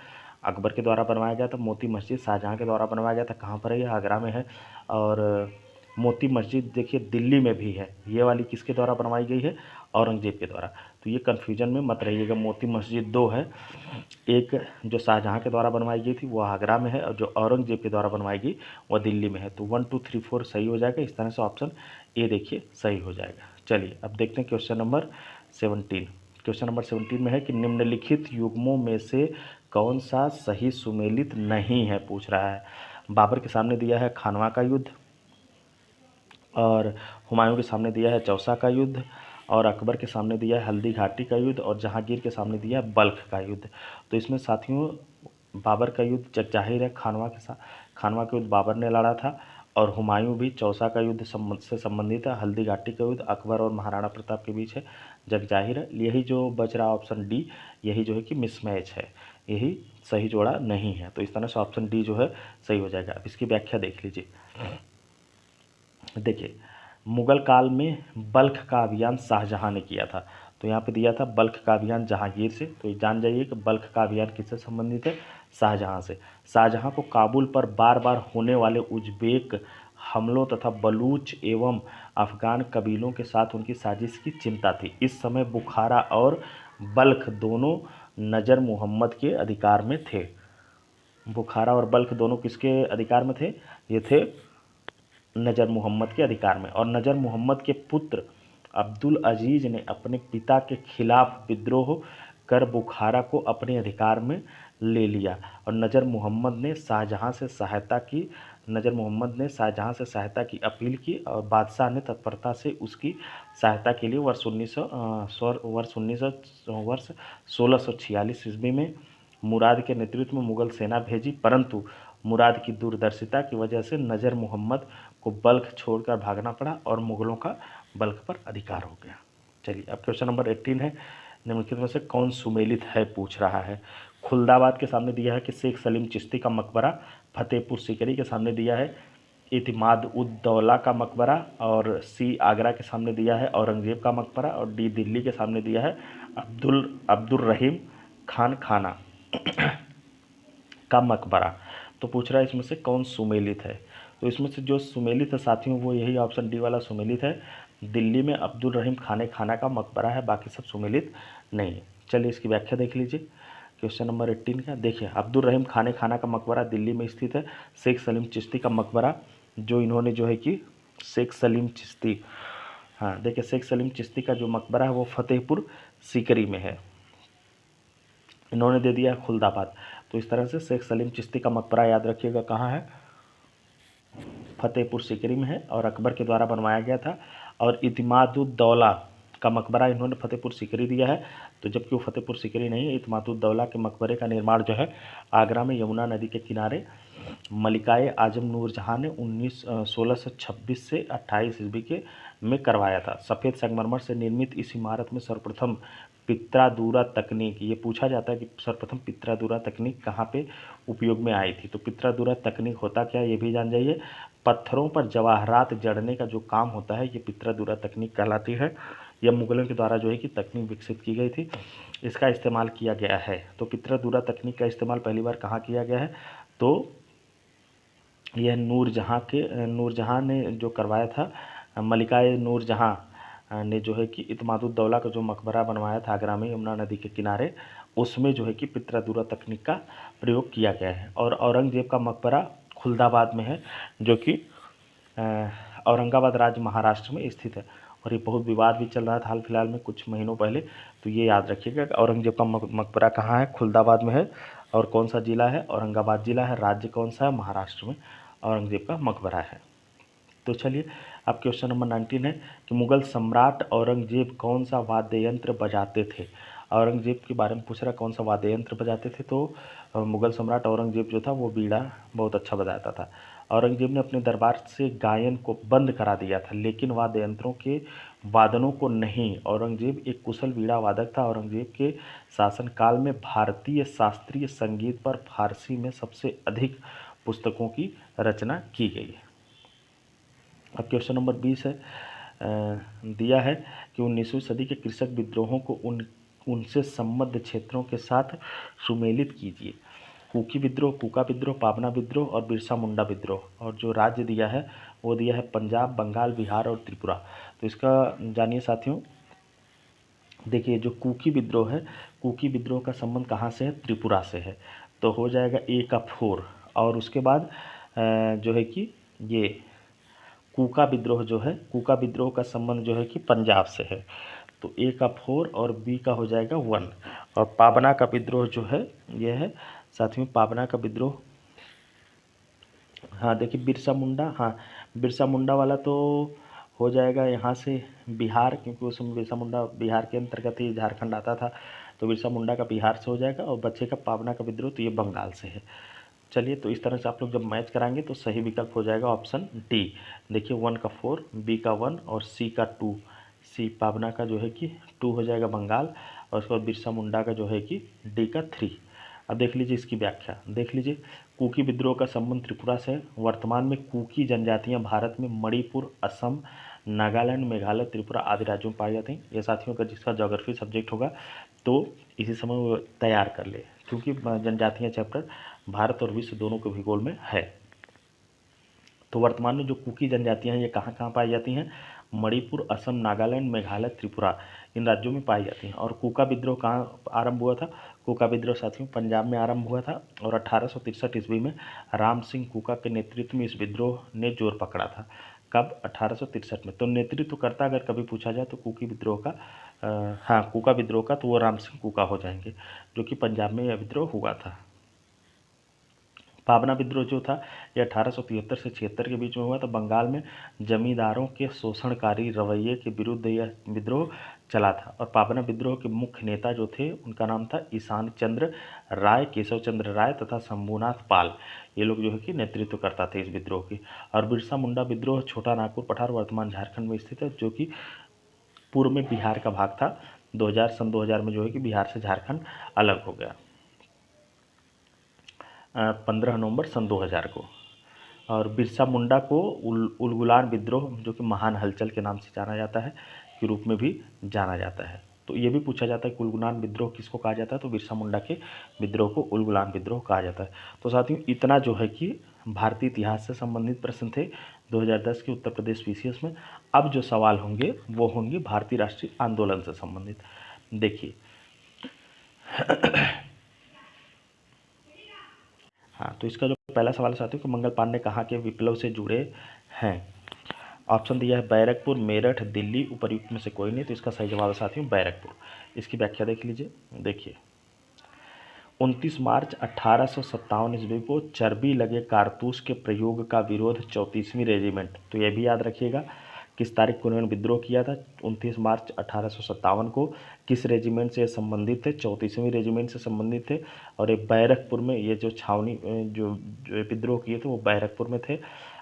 अकबर के द्वारा बनवाया गया था। मोती मस्जिद शाहजहाँ के द्वारा बनवाया गया था। कहाँ पर है? ये आगरा में है। और मोती मस्जिद देखिए दिल्ली में भी है, ये वाली किसके द्वारा बनवाई गई है, औरंगजेब के द्वारा। तो ये कन्फ्यूजन में मत रहिएगा, मोती मस्जिद दो है, एक जो शाहजहाँ के द्वारा बनवाई गई थी वो आगरा में है, और जो औरंगजेब के द्वारा बनवाई गई वह दिल्ली में है। तो 1 2 3 4 सही हो जाएगा, इस तरह से ऑप्शन ए देखिए सही हो जाएगा। चलिए अब देखते हैं क्वेश्चन नंबर 17। क्वेश्चन नंबर 17 में है कि निम्नलिखित युग्मों में से कौन सा सही सुमेलित नहीं है, पूछ रहा है। बाबर के सामने दिया है खानवा का युद्ध, और हुमायूं के सामने दिया है चौसा का युद्ध, और अकबर के सामने दिया है हल्दी घाटी का युद्ध, और जहांगीर के सामने दिया है बल्ख का युद्ध। तो इसमें साथियों बाबर का युद्ध जग जाहिर है, खानवा के साथ खानवा का युद्ध बाबर ने लड़ा था, और हुमायूं भी चौसा का युद्ध से संबंधित है। हल्दी घाटी का युद्ध अकबर और महाराणा प्रताप के बीच है, जग जाहिर है। यही जो बच रहा ऑप्शन डी, यही जो है कि मिसमैच है, यही सही जोड़ा नहीं है। तो इस तरह से ऑप्शन डी जो है सही हो जाएगा। अब इसकी व्याख्या देख लीजिए। देखिए मुगल काल में बल्ख का अभियान शाहजहां ने किया था, तो यहाँ पे दिया था बल्ख का अभियान जहांगीर से। तो ये जान जाइए कि बल्ख का अभियान किससे संबंधित है, शाहजहां से। शाहजहां को काबुल पर बार बार होने वाले उज्बेक हमलों तथा बलूच एवं अफगान कबीलों के साथ उनकी साजिश की चिंता थी। इस समय बुखारा और बल्ख दोनों नजर मोहम्मद के अधिकार में थे। बुखारा और बल्ख दोनों किसके अधिकार में थे, ये थे नजर मोहम्मद के अधिकार में। और नजर मोहम्मद के पुत्र अब्दुल अजीज ने अपने पिता के खिलाफ विद्रोह कर बुखारा को अपने अधिकार में ले लिया, और नजर मोहम्मद ने शाहजहां से सहायता की अपील की, और बादशाह ने तत्परता से उसकी सहायता के लिए वर्ष 1646 ईस्वी में मुराद के नेतृत्व में मुगल सेना भेजी, परंतु मुराद की दूरदर्शिता की वजह से नजर मोहम्मद को बल्ख छोड़कर भागना पड़ा, और मुगलों का बल्ख पर अधिकार हो गया। चलिए अब क्वेश्चन नंबर 18 है, निम्नलिखित में से कौन सुमेलित है, पूछ रहा है। खुलदाबाद के सामने दिया है कि शेख सलीम चिश्ती का मकबरा, फतेहपुर सीकरी के सामने दिया है इतिमाद उद दौला का मकबरा, और सी आगरा के सामने दिया है औरंगजेब का मकबरा, और डी दिल्ली के सामने दिया है अब्दुल रहीम खान खाना का मकबरा। तो पूछ रहा है इसमें से कौन सुमेलित है। तो इसमें से जो सुमेलित है साथियों वो यही ऑप्शन डी वाला सुमेलित है। दिल्ली में अब्दुल रहीम खाना का मकबरा है, बाकी सब सुमेलित नहीं है। चलिए इसकी व्याख्या देख लीजिए। क्वेश्चन नंबर 18 का देखिए, अब्दुल रहीम खाना का मकबरा दिल्ली में स्थित है। शेख सलीम चिश्ती का मकबरा जो इन्होंने जो है कि शेख सलीम चिश्ती, हाँ देखिए शेख सलीम चिश्ती का जो मकबरा है वो फतेहपुर सीकरी में है, इन्होंने दे दिया खुलदाबाद। तो इस तरह से शेख सलीम चिश्ती का मकबरा याद रखिएगा कहाँ है, फतेहपुर सीकरी में है, और अकबर के द्वारा बनवाया गया था। और इतिमादुद्दौला का मकबरा इन्होंने फतेहपुर सीकरी दिया है, तो जबकि वो फतेहपुर सीकरी नहीं है। इतिमादुद्दौला के मकबरे का निर्माण जो है आगरा में यमुना नदी के किनारे मलिकाए आजम नूरजहाँ ने 1626 से 28 ईस्वी के में करवाया था। सफ़ेद संगमरमर से निर्मित इस इमारत में सर्वप्रथम पित्रादूरा तकनीक, ये पूछा जाता है कि सर्वप्रथम पित्रादूरा तकनीक कहाँ पे उपयोग में आई थी। तो पित्रादूरा तकनीक होता क्या है ये भी जान जाइए। पत्थरों पर जवाहरात जड़ने का जो काम होता है ये पित्रादूरा तकनीक कहलाती है। यह मुगलों के द्वारा जो है कि तकनीक विकसित की गई थी, इसका इस्तेमाल किया गया है। तो पित्रादूरा तकनीक का इस्तेमाल पहली बार कहाँ किया गया है, तो यह नूरजहाँ ने जो करवाया था, मलिकाए नूरजहाँ ने जो है कि इतिमादुद्दौला का जो मकबरा बनवाया था आगरा में यमुना नदी के किनारे, उसमें जो है कि पित्रादूरा तकनीक का प्रयोग किया गया है। और औरंगजेब का मकबरा खुलदाबाद में है, जो कि औरंगाबाद राज्य महाराष्ट्र में स्थित है। और ये बहुत विवाद भी चल रहा था हाल फिलहाल में कुछ महीनों पहले, तो ये याद रखिएगा औरंगजेब का मकबरा कहाँ है, खुलदाबाद में है। और कौन सा जिला है, औरंगाबाद जिला है। राज्य कौन सा है, महाराष्ट्र में औरंगजेब का मकबरा है। तो चलिए अब क्वेश्चन नंबर 19 है कि मुगल सम्राट औरंगजेब कौन सा वाद्य यंत्र बजाते थे। औरंगजेब के बारे में पूछ रहा कौन सा वाद्य यंत्र बजाते थे। तो मुगल सम्राट औरंगजेब जो था वो बीड़ा बहुत अच्छा बजाता था। औरंगजेब ने अपने दरबार से गायन को बंद करा दिया था, लेकिन वाद्य यंत्रों के वादनों को नहीं। औरंगजेब एक कुशल बीड़ा वादक था। औरंगजेब के शासनकाल में भारतीय शास्त्रीय संगीत पर फारसी में सबसे अधिक पुस्तकों की रचना की गई है। अब क्वेश्चन नंबर 20 है, दिया है कि 19वीं सदी के कृषक विद्रोहों को उनसे संबद्ध क्षेत्रों के साथ सुमेलित कीजिए। कुकी विद्रोह, कूका विद्रोह, पाबना विद्रोह और बिरसा मुंडा विद्रोह। और जो राज्य दिया है वो दिया है पंजाब, बंगाल, बिहार और त्रिपुरा। तो इसका जानिए साथियों। देखिए जो कुकी विद्रोह है, कुकी विद्रोह का संबंध कहाँ से है? त्रिपुरा से है। तो हो जाएगा ए का 4। और उसके बाद जो है कि ये कूका विद्रोह जो है, कूका विद्रोह का संबंध जो है कि पंजाब से है। तो ए का 4 और बी का हो जाएगा 1। और पाबना का विद्रोह जो है ये है साथियों, पाबना का विद्रोह। हाँ देखिए बिरसा मुंडा, हाँ बिरसा मुंडा वाला तो हो जाएगा यहाँ से बिहार, क्योंकि उस समय बिरसा मुंडा बिहार के अंतर्गत ही झारखंड आता था। तो बिरसा मुंडा का बिहार से हो जाएगा। और बच्चे का पाबना का विद्रोह तो ये बंगाल से है। चलिए तो इस तरह से आप लोग जब मैच कराएंगे तो सही विकल्प हो जाएगा ऑप्शन डी। देखिए 1 का 4, बी का 1 और सी का 2। सी पाबना का जो है कि 2 हो जाएगा बंगाल। और उसके बाद बिरसा मुंडा का जो है कि डी का 3। अब देख लीजिए इसकी व्याख्या, देख लीजिए कुकी विद्रोह का संबंध त्रिपुरा से है। वर्तमान में कुकी जनजातियां भारत में मणिपुर, असम, नागालैंड, मेघालय, त्रिपुरा आदि राज्यों में पाई जाती हैं। ये साथियों का जिसका ज्योग्राफी सब्जेक्ट होगा तो इसी समय वो तैयार कर ले, क्योंकि जनजातियां चैप्टर भारत और विश्व दोनों के भूगोल में है। तो वर्तमान में जो कुकी जनजातियां हैं ये कहाँ कहाँ पाई जाती हैं? मणिपुर, असम, नागालैंड, मेघालय, त्रिपुरा इन राज्यों में पाई जाती हैं। और कूका विद्रोह कहाँ आरंभ हुआ था? कूका विद्रोह साथियों पंजाब में आरंभ हुआ था। और 1863 ईस्वी में राम सिंह कूका के नेतृत्व में इस विद्रोह ने जोर पकड़ा था। कब? 1863 में। तो नेतृत्व करता अगर कभी पूछा जाए तो कुकी विद्रोह का हाँ कूका विद्रोह का तो वो राम सिंह कूका हो जाएंगे, जो कि पंजाब में यह विद्रोह हुआ था। पाबना विद्रोह जो था यह 1873 से 76 के बीच में हुआ था। बंगाल में जमींदारों के शोषणकारी रवैये के विरुद्ध यह विद्रोह चला था। और पाबना विद्रोह के मुख्य नेता जो थे उनका नाम था ईशान चंद्र राय, केशव चंद्र राय तथा शंभूनाथ पाल। ये लोग जो है कि नेतृत्व करता थे इस विद्रोह की। और बिरसा मुंडा विद्रोह छोटा नागपुर पठार वर्तमान झारखंड में स्थित है, जो कि पूर्व में बिहार का भाग था। 2000 में जो है कि बिहार से झारखंड अलग हो गया 15 नवंबर सन 2000 को। और बिरसा मुंडा को उलगुलान विद्रोह, जो कि महान हलचल के नाम से जाना जाता है, के रूप में भी जाना जाता है। तो ये भी पूछा जाता है कि उलगुलान विद्रोह किसको कहा जाता है? तो बिरसा मुंडा के विद्रोह को उलगुलान विद्रोह कहा जाता है। तो साथियों इतना जो है कि भारतीय इतिहास से संबंधित प्रश्न थे 2010 के उत्तर प्रदेश पीसीएस में। अब जो सवाल होंगे वो होंगे भारतीय राष्ट्रीय आंदोलन से संबंधित। देखिए हाँ तो इसका जो पहला सवाल है साथियों कि मंगल पांडे कहाँ के विप्लव से जुड़े हैं? ऑप्शन दिया है बैरकपुर, मेरठ, दिल्ली, उपर्युक्त में से कोई नहीं। तो इसका सही जवाब है साथियों बैरकपुर। इसकी व्याख्या देख लीजिए। देखिए 29 मार्च 1857 ईस्वी को चर्बी लगे कारतूस के प्रयोग का विरोध 34वीं रेजिमेंट, तो यह भी याद रखिएगा किस तारीख को उन्होंने विद्रोह किया था? 29 मार्च 1857 को। किस रेजिमेंट से संबंधित थे? 34वीं रेजिमेंट से संबंधित थे। और ये बैरकपुर में ये जो छावनी जो विद्रोह किए थे वो बैरकपुर में थे।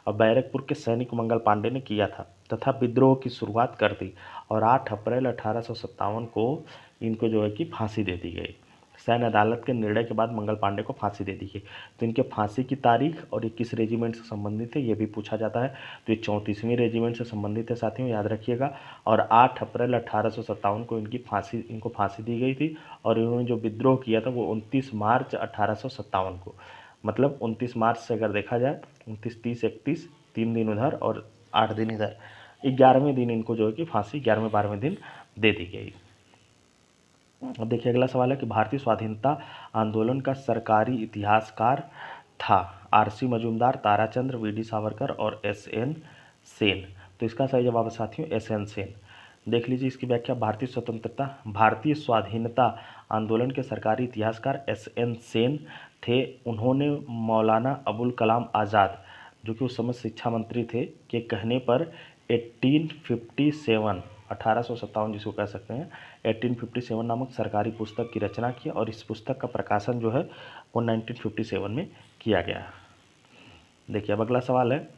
और बैरकपुर के सैनिक मंगल पांडे ने किया था तथा विद्रोह की शुरुआत कर दी। और 8 अप्रैल 1857 को इनको जो है कि फांसी दे दी गई। सैन्य अदालत के निर्णय के बाद मंगल पांडे को फांसी दे दी गई। तो इनके फांसी की तारीख और ये किस रेजिमेंट से संबंधित है ये भी पूछा जाता है। तो ये 34वीं रेजिमेंट से संबंधित है साथियों, याद रखिएगा। और 8 अप्रैल 1857 को इनको फांसी दी गई थी। और इन्होंने जो विद्रोह किया था वो 29 मार्च 1857 को। मतलब 29 मार्च से अगर देखा जाए 29, 30, 31 3 दिन उधर और 8 दिन इधर, 11वें दिन इनको जो है कि फांसी 11वें 12वें दिन दे दी गई। अब देखिए अगला सवाल है कि भारतीय स्वाधीनता आंदोलन का सरकारी इतिहासकार था? आरसी मजूमदार, ताराचंद्र, वीडी सावरकर और एसएन सेन। तो इसका सही जवाब है साथियों एसएन सेन। देख लीजिए इसकी व्याख्या। भारतीय स्वाधीनता आंदोलन के सरकारी इतिहासकार एसएन सेन थे। उन्होंने मौलाना अबुल कलाम आज़ाद, जो कि उस समय शिक्षा मंत्री थे, के कहने पर 1857 जिसको कह सकते हैं 1857 नामक सरकारी पुस्तक की रचना की। और इस पुस्तक का प्रकाशन जो है वो 1957 में किया गया। देखिए अब अगला सवाल है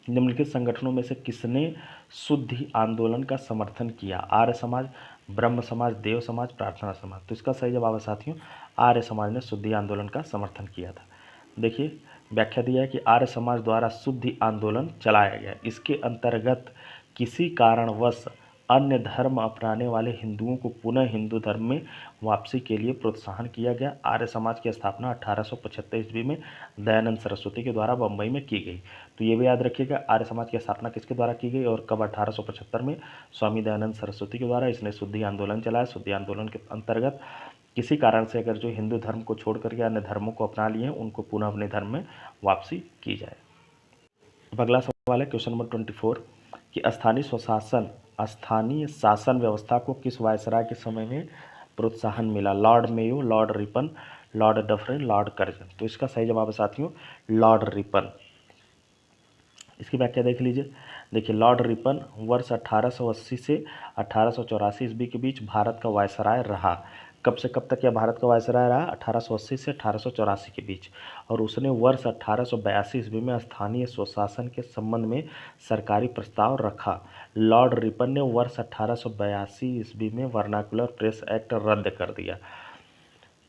निम्नलिखित संगठनों में से किसने शुद्धि आंदोलन का समर्थन किया? आर्य समाज, ब्रह्म समाज, देव समाज, प्रार्थना समाज। तो इसका सही जवाब है साथियों आर्य समाज ने शुद्धि आंदोलन का समर्थन किया था। देखिए व्याख्या दिया है कि आर्य समाज द्वारा शुद्धि आंदोलन चलाया गया। इसके अंतर्गत किसी कारणवश अन्य धर्म अपनाने वाले हिंदुओं को पुनः हिंदू धर्म में वापसी के लिए प्रोत्साहन किया गया। आर्य समाज की स्थापना 1875 ईस्वी में दयानंद सरस्वती के द्वारा बम्बई में की गई। तो ये भी याद रखिएगा, आर्य समाज की स्थापना किसके द्वारा की गई और कब? 1875 में स्वामी दयानंद सरस्वती के द्वारा। इसने शुद्धि आंदोलन चलाया। शुद्धि आंदोलन के अंतर्गत किसी कारण से अगर जो हिंदू धर्म को छोड़ करके अन्य धर्मों को अपना लिए हैं, उनको पुनः अपने धर्म में वापसी की जाए। अब अगला सवाल है क्वेश्चन नंबर 24 कि स्थानीय शासन व्यवस्था को किस वायसराय के समय में प्रोत्साहन मिला? Lord Mayo, Lord Ripon, Lord Dufferin, Lord Curzon. तो इसका सही जवाब है साथियों लॉर्ड रिपन। इसकी व्याख्या देख लीजिए। देखिए, लॉर्ड रिपन वर्ष 1880 से 1884 ईस्वी के बीच भारत का वायसराय रहा। कब से कब तक यह भारत का वायसराय रहा? 1880 से 1884 के बीच। और उसने वर्ष 1882 ईस्वी में स्थानीय स्वशासन के संबंध में सरकारी प्रस्ताव रखा। लॉर्ड रिपन ने वर्ष 1882 ईस्वी में वर्नाकुलर प्रेस एक्ट रद्द कर दिया।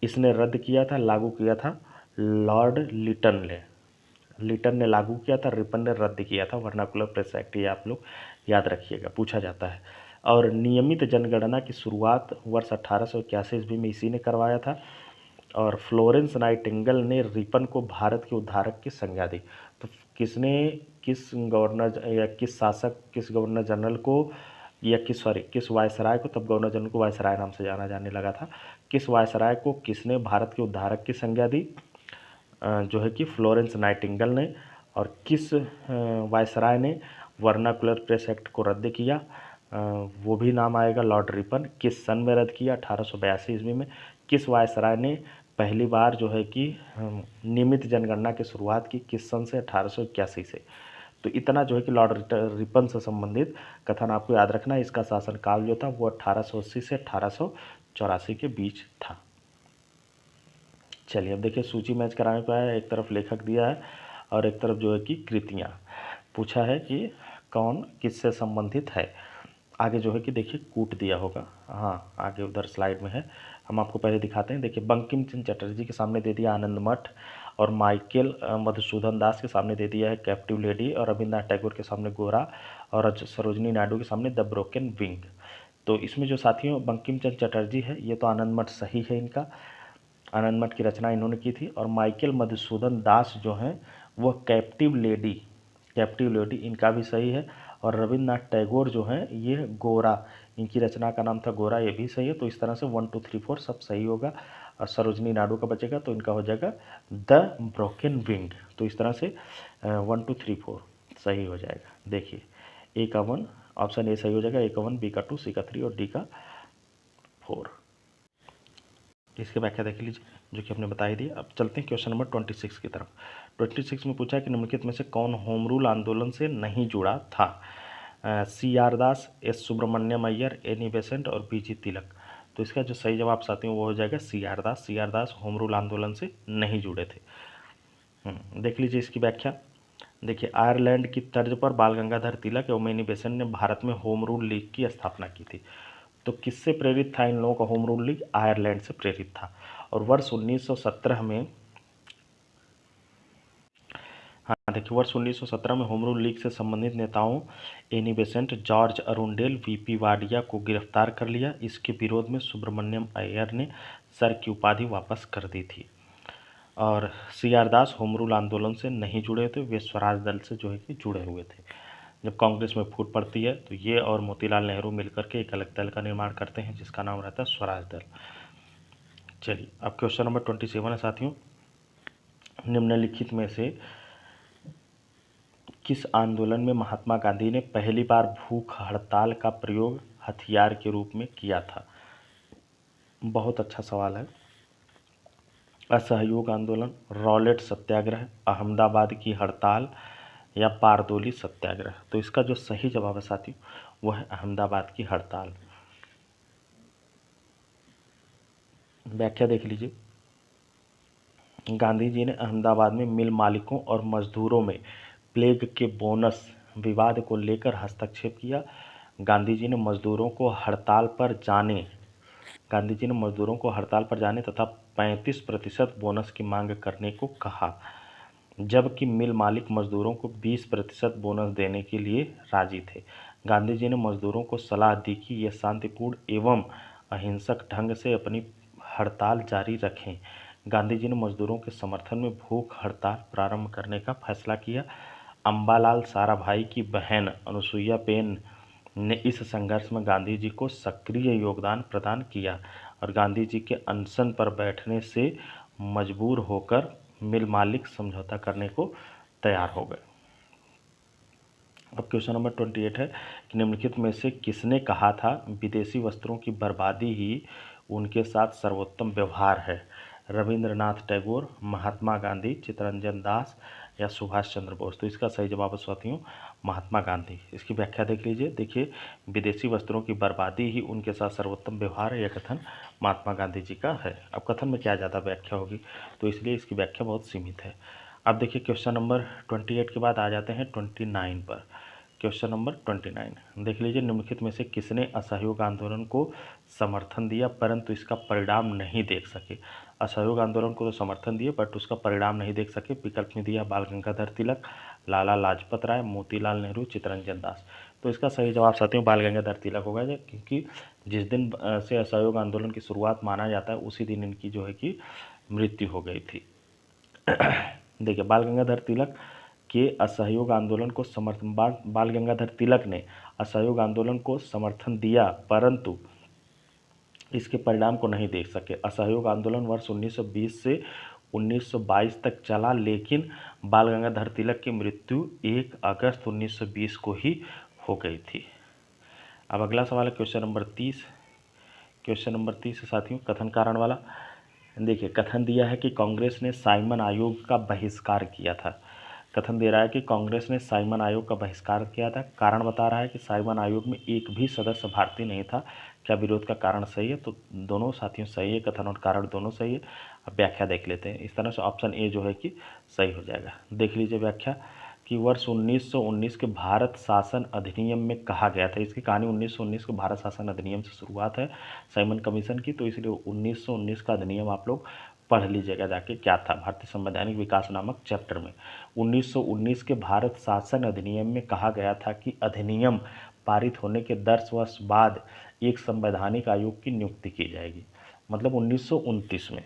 इसने रद्द किया था, लागू किया था लॉर्ड लिटन ने लागू किया था, रिपन ने रद्द किया था वर्नाकुलर प्रेस एक्ट। ये आप लोग याद रखिएगा, पूछा जाता है। और नियमित जनगणना की शुरुआत वर्ष 1881 ईस्वी में इसी ने करवाया था। और फ्लोरेंस नाइटिंगेल ने रिपन को भारत के उद्धारक की संज्ञा दी। तो किसने किस गवर्नर जनरल को या किस वायसराय को, तब गवर्नर जनरल को वायसराय नाम से जाने लगा था, किस वायसराय को किसने भारत के उद्धारक की संज्ञा दी? जो है कि फ्लोरेंस नाइटिंगेल ने। और किस वायसराय ने वर्नाकुलर प्रेस एक्ट को रद्द किया? वो भी नाम आएगा लॉर्ड रिपन। किस सन में रद्द किया? 1882 ईस्वी में। किस वायसराय ने पहली बार जो है कि नियमित जनगणना की शुरुआत की? किस सन से? 1881 से। तो इतना जो है कि लॉर्ड रिपन से संबंधित कथन आपको याद रखना है। इसका शासनकाल जो था वो 1880 से 1884 के बीच था। चलिए अब देखिए, सूची मैच कराने को है। एक तरफ लेखक दिया है और एक तरफ जो है कि कृतियाँ पूछा है कि कौन किससे संबंधित है। आगे जो है कि देखिए कूट दिया होगा, हाँ आगे उधर स्लाइड में है, हम आपको पहले दिखाते हैं। देखिए, बंकिम चंद्र चटर्जी के सामने दे दिया आनंद मठ, और माइकल मधुसूदन दास के सामने दे दिया है कैप्टिव लेडी, और रविन्द्रनाथ टैगोर के सामने गोरा, और सरोजनी नायडू के सामने द ब्रोकन विंग। तो इसमें जो साथियों बंकिम चंद्र चटर्जी है, ये तो आनंद मठ सही है इनका, आनंद मठ की रचना इन्होंने की थी। और माइकल मधुसूदन दास जो हैं वह कैप्टिव लेडी इनका भी सही है। और रविन्द्रनाथ टैगोर जो हैं ये गोरा, इनकी रचना का नाम था गोरा, ये भी सही है। तो इस तरह से 1 2 3 4 सब सही होगा। और सरोजनी नायडू का बचेगा तो इनका हो जाएगा द ब्रोकन विंग। तो इस तरह से 1 2 3 4 सही हो जाएगा। देखिए, ए का 1 ऑप्शन ए सही हो जाएगा, ए का 1, बी का 2, सी का 3 और डी का 4। इसकी व्याख्या देख लीजिए जो कि हमने बता ही दी। अब चलते हैं क्वेश्चन नंबर 26 की तरफ। 26 में पूछा कि निम्नलिखित में से कौन होम रूल आंदोलन से नहीं जुड़ा था? C R Das, S Subramaniam Iyer, Annie Besant और बी जी तिलक। तो इसका जो सही जवाब साथियों वो हो जाएगा C R Das. C R Das home rule आंदोलन से नहीं जुड़े थे। देख लीजिए इसकी व्याख्या। देखिए, आयरलैंड की तर्ज पर बाल गंगाधर तिलक एवं एनी बेसेंट ने भारत में होम रूल लीग की स्थापना की थी। तो किससे प्रेरित था इन लोगों का होम रूल लीग? आयरलैंड से प्रेरित था। और वर्ष 1917 में, हाँ देखिए, वर्ष 1917 में होम रूल लीग से संबंधित नेताओं Annie Besant, George Arundale, VP Wadia को गिरफ्तार कर लिया। इसके विरोध में सुब्रमण्यम अय्यर ने सर की उपाधि वापस कर दी थी। और सी आर दास होम रूल आंदोलन से नहीं जुड़े थे, वे स्वराज दल से जो है कि जुड़े हुए थे। जब कांग्रेस में फूट पड़ती है तो ये और मोतीलाल नेहरू मिलकर के एक अलग दल का निर्माण करते हैं जिसका नाम रहता है स्वराज दल। चलिए अब क्वेश्चन नंबर 27 है साथियों, निम्नलिखित में से किस आंदोलन में महात्मा गांधी ने पहली बार भूख हड़ताल का प्रयोग हथियार के रूप में किया था? बहुत अच्छा सवाल है। असहयोग आंदोलन, रॉलेट सत्याग्रह, अहमदाबाद की हड़ताल या बारदोली सत्याग्रह। तो इसका जो सही जवाब है साथियों वो है अहमदाबाद की हड़ताल। व्याख्या देख लीजिए। गांधी जी ने अहमदाबाद में मिल मालिकों और मजदूरों में प्लेग के बोनस विवाद को लेकर हस्तक्षेप किया। गांधी जी ने मजदूरों को हड़ताल पर जाने तथा 35% बोनस की मांग करने को कहा, जबकि मिल मालिक मजदूरों को 20% बोनस देने के लिए राजी थे। गांधी जी ने मजदूरों को सलाह दी कि ये शांतिपूर्ण एवं अहिंसक ढंग से अपनी हड़ताल जारी रखें। गांधी जी ने मजदूरों के समर्थन में भूख हड़ताल प्रारंभ करने का फैसला किया। अम्बालाल साराभाई की बहन अनुसुईया पेन ने इस संघर्ष में गांधी जी को सक्रिय योगदान प्रदान किया और गांधी जी के अनशन पर बैठने से मजबूर होकर मिल मालिक समझौता करने को तैयार हो गए। अब क्वेश्चन नंबर 28 है कि निम्नलिखित में से किसने कहा था विदेशी वस्त्रों की बर्बादी ही उनके साथ सर्वोत्तम व्यवहार है? रविंद्रनाथ टैगोर, महात्मा गांधी, चित्तरंजन दास या सुभाष चंद्र बोस? तो इसका सही जवाब है साथियों महात्मा गांधी। इसकी व्याख्या देख लीजिए। देखिए, विदेशी वस्त्रों की बर्बादी ही उनके साथ सर्वोत्तम व्यवहार है, यह कथन महात्मा गांधी जी का है। अब कथन में क्या ज़्यादा व्याख्या होगी, तो इसलिए इसकी व्याख्या बहुत सीमित है। अब देखिए क्वेश्चन नंबर 28 के बाद आ जाते हैं 29 पर। क्वेश्चन नंबर 29 देख लीजिए, निम्नलिखित में से किसने असहयोग आंदोलन को समर्थन दिया परंतु इसका परिणाम नहीं देख सके? असहयोग आंदोलन को तो समर्थन दिए बट उसका परिणाम नहीं देख सके। विकल्प में दिया बाल गंगाधर तिलक, लाला लाजपत राय, मोतीलाल नेहरू, चित्तरंजन दास। तो इसका सही जवाब साथियों बाल गंगाधर तिलक होगा, क्योंकि जिस दिन से असहयोग आंदोलन की शुरुआत माना जाता है उसी दिन इनकी जो है कि मृत्यु हो गई थी। देखिए, बाल गंगाधर तिलक के असहयोग आंदोलन को समर्थन बाल गंगाधर तिलक ने असहयोग आंदोलन को समर्थन दिया परंतु इसके परिणाम को नहीं देख सके। असहयोग आंदोलन वर्ष 1920 से 1922 तक चला, लेकिन बाल गंगाधर तिलक की मृत्यु 1 अगस्त 1920 को ही हो गई थी। अब अगला सवाल है क्वेश्चन नंबर 30। क्वेश्चन नंबर 30 साथियों कथन कारण वाला। देखिए, कथन दिया है कि कांग्रेस ने साइमन आयोग का बहिष्कार किया था। कथन दे रहा है कि कांग्रेस ने साइमन आयोग का बहिष्कार किया था। कारण बता रहा है कि साइमन आयोग में एक भी सदस्य भारतीय नहीं था। क्या विरोध का कारण सही है? तो दोनों साथियों सही है, कथन और कारण दोनों सही है। अब व्याख्या देख लेते हैं। इस तरह से ऑप्शन ए जो है कि सही हो जाएगा। देख लीजिए व्याख्या कि वर्ष 1919 के भारत शासन अधिनियम में कहा गया था। इसकी कहानी 1919 के भारत शासन अधिनियम से शुरुआत है साइमन कमीशन की, तो इसलिए 1919 का अधिनियम आप लोग पढ़ लीजिएगा जाके क्या था भारतीय संवैधानिक विकास नामक चैप्टर में। 1919 के भारत शासन अधिनियम में कहा गया था कि अधिनियम पारित होने के 10 वर्ष बाद एक संवैधानिक आयोग की नियुक्ति की जाएगी। मतलब 1929 में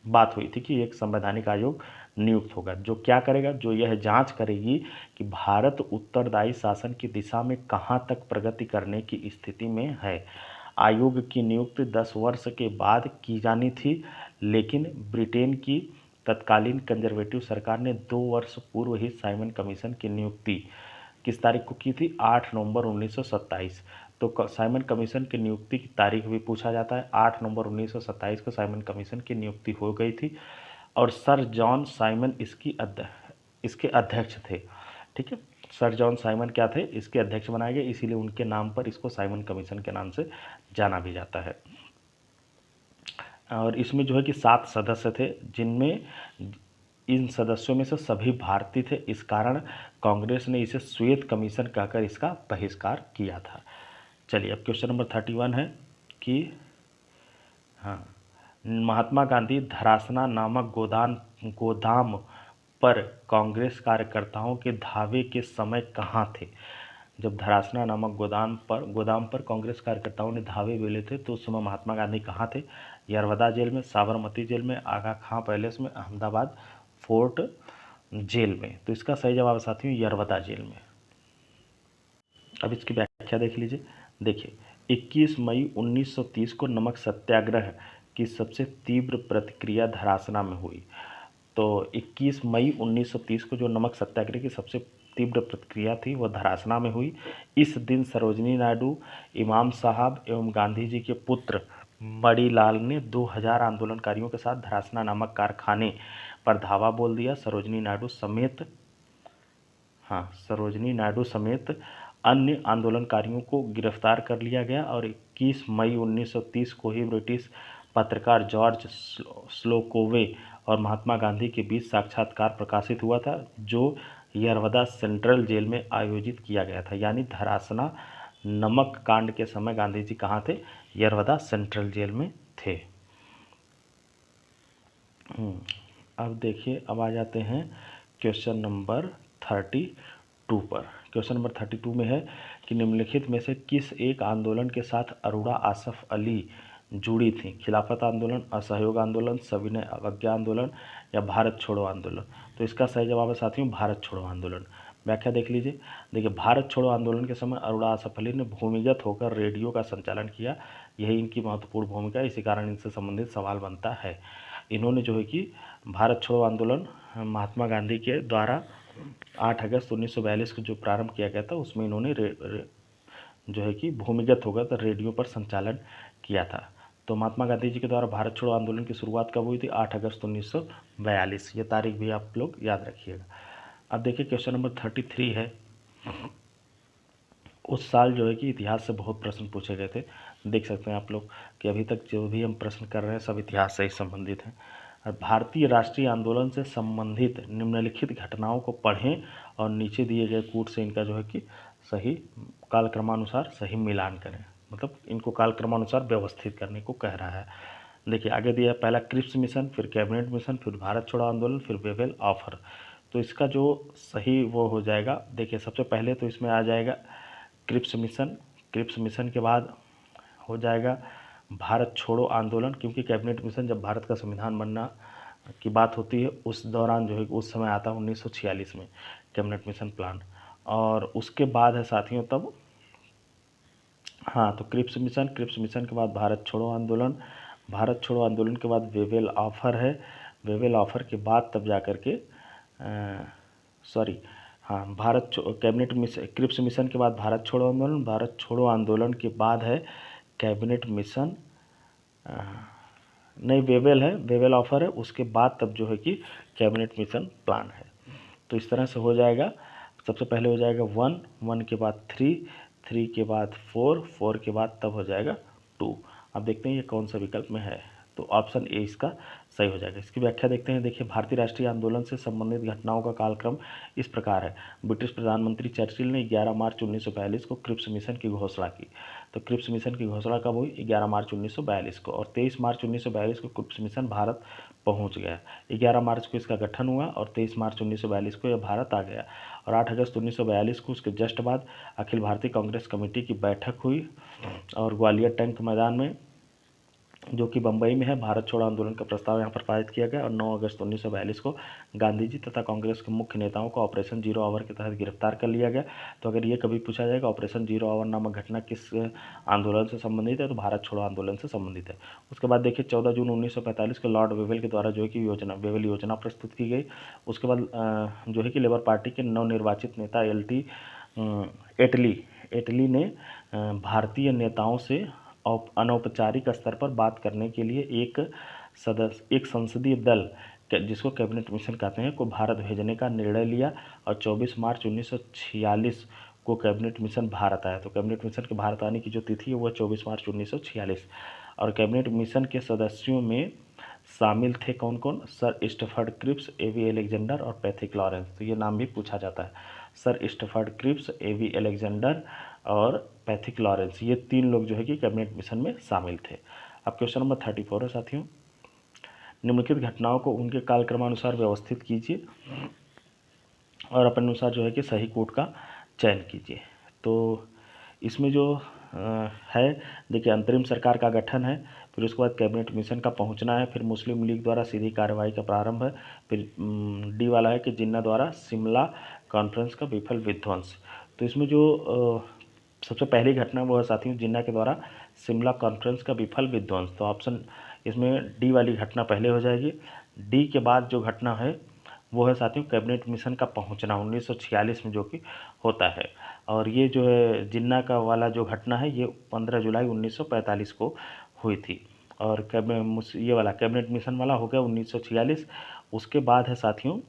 बात हुई थी कि एक संवैधानिक आयोग नियुक्त होगा जो क्या करेगा, जो यह जांच करेगी कि भारत उत्तरदायी शासन की दिशा में कहां तक प्रगति करने की स्थिति में है। आयोग की नियुक्ति 10 वर्ष के बाद की जानी थी, लेकिन ब्रिटेन की तत्कालीन कंजर्वेटिव सरकार ने 2 वर्ष पूर्व ही साइमन कमीशन की नियुक्ति किस तारीख को की थी? 8 नवंबर 1927। तो साइमन कमीशन की नियुक्ति की तारीख भी पूछा जाता है। 8 नवंबर 1927 को साइमन कमीशन की नियुक्ति हो गई थी और सर जॉन साइमन इसके अध्यक्ष थे। ठीक है, सर जॉन साइमन क्या थे? इसके अध्यक्ष बनाए गए, इसीलिए उनके नाम पर इसको साइमन कमीशन के नाम से जाना भी जाता है। और इसमें जो है कि 7 सदस्य थे, जिनमें इन सदस्यों में से सभी भारतीय थे। इस कारण कांग्रेस ने इसे श्वेत कमीशन कहकर इसका बहिष्कार किया था। चलिए, अब क्वेश्चन नंबर 31 है कि हाँ, महात्मा गांधी धरासना नामक गोदाम पर कांग्रेस कार्यकर्ताओं के धावे के समय कहाँ थे? जब धरासना नामक गोदाम पर कांग्रेस कार्यकर्ताओं ने धावे बोले थे तो उस समय महात्मा गांधी कहाँ थे? यरवदा जेल में, साबरमती जेल में, आगा खां पैलेस में, अहमदाबाद फोर्ट जेल में। तो इसका सही जवाब साथियों यरवदा जेल में। अब इसकी व्याख्या देख लीजिए। देखिए, 21 मई 1930 को नमक सत्याग्रह की सबसे तीव्र प्रतिक्रिया धरासना में हुई। तो 21 मई 1930 को जो नमक सत्याग्रह की सबसे तीव्र प्रतिक्रिया थी वह धरासना में हुई। इस दिन सरोजनी नायडू, इमाम साहब एवं गांधी जी के पुत्र मणिलाल ने 2000 आंदोलनकारियों के साथ धरासना नामक कारखाने पर धावा बोल दिया। सरोजनी नायडू समेत अन्य आंदोलनकारियों को गिरफ्तार कर लिया गया और 21 मई 1930 को ही ब्रिटिश पत्रकार जॉर्ज स्लोकोवे और महात्मा गांधी के बीच साक्षात्कार प्रकाशित हुआ था, जो यरवदा सेंट्रल जेल में आयोजित किया गया था। यानी धरासना नमक कांड के समय गांधी जी कहाँ थे? यरवदा सेंट्रल जेल में थे। अब देखिए, अब आ जाते हैं क्वेश्चन नंबर 32 पर। क्वेश्चन नंबर 32 में है कि निम्नलिखित में से किस एक आंदोलन के साथ अरोड़ा आसफ अली जुड़ी थी? खिलाफत आंदोलन, असहयोग आंदोलन, सविनय अवज्ञा आंदोलन या भारत छोड़ो आंदोलन? तो इसका सही जवाब है साथियों भारत छोड़ो आंदोलन। व्याख्या देख लीजिए। देखिए, भारत छोड़ो आंदोलन के समय अरोड़ा आसफ अली ने भूमिगत होकर रेडियो का संचालन किया। यही इनकी महत्वपूर्ण भूमिका है, इसी कारण इनसे संबंधित सवाल बनता है। इन्होंने जो है कि भारत छोड़ो आंदोलन महात्मा गांधी के द्वारा 8 अगस्त 1942 को जो प्रारंभ किया गया था, उसमें इन्होंने जो है कि भूमिगत होकर रेडियो पर संचालन किया था। तो महात्मा गांधी जी के द्वारा भारत छोड़ो आंदोलन की शुरुआत कब हुई थी? 8 अगस्त 1942। ये तारीख भी आप लोग याद रखिएगा। अब देखिए क्वेश्चन नंबर 33 है। उस साल जो है कि इतिहास से बहुत प्रश्न पूछे गए थे। देख सकते हैं आप लोग कि अभी तक जो भी हम प्रश्न कर रहे हैं सब इतिहास से ही संबंधित हैं। और भारतीय राष्ट्रीय आंदोलन से संबंधित निम्नलिखित घटनाओं को पढ़ें और नीचे दिए गए कूट से इनका जो है कि सही कालक्रमानुसार सही मिलान करें, मतलब इनको कालक्रमानुसार व्यवस्थित करने को कह रहा है। देखिए आगे दिया है, पहला क्रिप्स मिशन, फिर कैबिनेट मिशन, फिर भारत छोड़ो आंदोलन, फिर वेवेल ऑफर। तो इसका जो सही वो हो जाएगा, देखिए सबसे पहले तो इसमें आ जाएगा क्रिप्स मिशन। क्रिप्स मिशन के बाद हो जाएगा भारत छोड़ो आंदोलन, क्योंकि कैबिनेट मिशन जब भारत का संविधान बनना की बात होती है उस दौरान जो है उस समय आता है 1946 में कैबिनेट मिशन प्लान। और उसके बाद है साथियों तब हाँ, तो क्रिप्स मिशन के बाद भारत छोड़ो आंदोलन, भारत छोड़ो आंदोलन के बाद वेवेल ऑफर है, वेवेल ऑफर के बाद तब जा कर के हाँ कैबिनेट मिशन, क्रिप्स मिशन के बाद भारत छोड़ो आंदोलन, भारत छोड़ो आंदोलन के बाद है कैबिनेट मिशन, नहीं वेवेल है, वेवेल ऑफर है, उसके बाद तब जो है कि कैबिनेट मिशन प्लान है। तो इस तरह से हो जाएगा। सबसे पहले हो जाएगा 1, 1 के बाद 3, 3 के बाद 4, 4 के बाद तब हो जाएगा 2। अब देखते हैं ये कौन सा विकल्प में है, तो ऑप्शन ए इसका सही हो जाएगा। इसकी व्याख्या देखते हैं। देखिए, भारतीय राष्ट्रीय आंदोलन से संबंधित घटनाओं का कालक्रम इस प्रकार है। ब्रिटिश प्रधानमंत्री चर्चिल ने 11 मार्च 1942 को क्रिप्स मिशन की घोषणा की। तो क्रिप्स मिशन की घोषणा कब हुई? 11 मार्च 1942 को, और 23 मार्च 1942 को क्रिप्स मिशन भारत पहुंच गया। 11 मार्च को इसका गठन हुआ और 23 मार्च 1942 को यह भारत आ गया। और 8 अगस्त 1942 को उसके जस्ट बाद अखिल भारतीय कांग्रेस कमेटी की बैठक हुई और ग्वालियर टैंक मैदान में, जो कि बम्बई में है, भारत छोड़ो आंदोलन का प्रस्ताव यहाँ पर पारित किया गया। और 9 अगस्त 1942 को गांधी जी तथा कांग्रेस के मुख्य नेताओं को ऑपरेशन जीरो आवर के तहत गिरफ्तार कर लिया गया। तो अगर ये कभी पूछा जाएगा ऑपरेशन जीरो आवर नामक घटना किस आंदोलन से संबंधित है, तो भारत छोड़ो आंदोलन से संबंधित है। उसके बाद देखिए 14 जून 1945 को लॉर्ड वेवेल के द्वारा जो है कि वेवेल योजना प्रस्तुत की गई। उसके बाद जो है कि लेबर पार्टी के नवनिर्वाचित नेता एटली ने भारतीय नेताओं से अनौपचारिक स्तर पर बात करने के लिए एक संसदीय दल, जिसको कैबिनेट मिशन कहते हैं, को भारत भेजने का निर्णय लिया। और 24 मार्च 1946 को कैबिनेट मिशन भारत आया। तो कैबिनेट मिशन के भारत आने की जो तिथि है वह 24 मार्च 1946। और कैबिनेट मिशन के सदस्यों में शामिल थे कौन कौन? सर स्टफर्ड क्रिप्स, एवी अलेक्जेंडर और पैथिक लॉरेंस। तो ये नाम भी पूछा जाता है, सर स्टफर्ड क्रिप्स, एवी अलेक्जेंडर और पैथिक लॉरेंस। ये 3 लोग जो है कि कैबिनेट मिशन में शामिल थे। अब क्वेश्चन नंबर 34 है साथियों, निम्नलिखित घटनाओं को उनके कालक्रमानुसार व्यवस्थित कीजिए और अपने अनुसार जो है कि सही कोड का चयन कीजिए। तो इसमें जो है, देखिए अंतरिम सरकार का गठन है, फिर उसके बाद कैबिनेट मिशन का पहुंचना है, फिर मुस्लिम लीग द्वारा सीधी कार्रवाई का प्रारंभ है, फिर डी वाला है कि जिन्ना द्वारा शिमला कॉन्फ्रेंस का विफल विध्वंस। तो इसमें जो सबसे पहली घटना वो है साथियों जिन्ना के द्वारा शिमला कॉन्फ्रेंस का विफल विध्वंस। तो ऑप्शन इसमें डी वाली घटना पहले हो जाएगी। डी के बाद जो घटना है वो है साथियों कैबिनेट मिशन का पहुंचना 1946 में जो कि होता है। और ये जो है जिन्ना का वाला जो घटना है ये 15 जुलाई 1945 को हुई थी। और ये वाला कैबिनेट मिशन वाला हो गया 1946। उसके बाद है साथियों,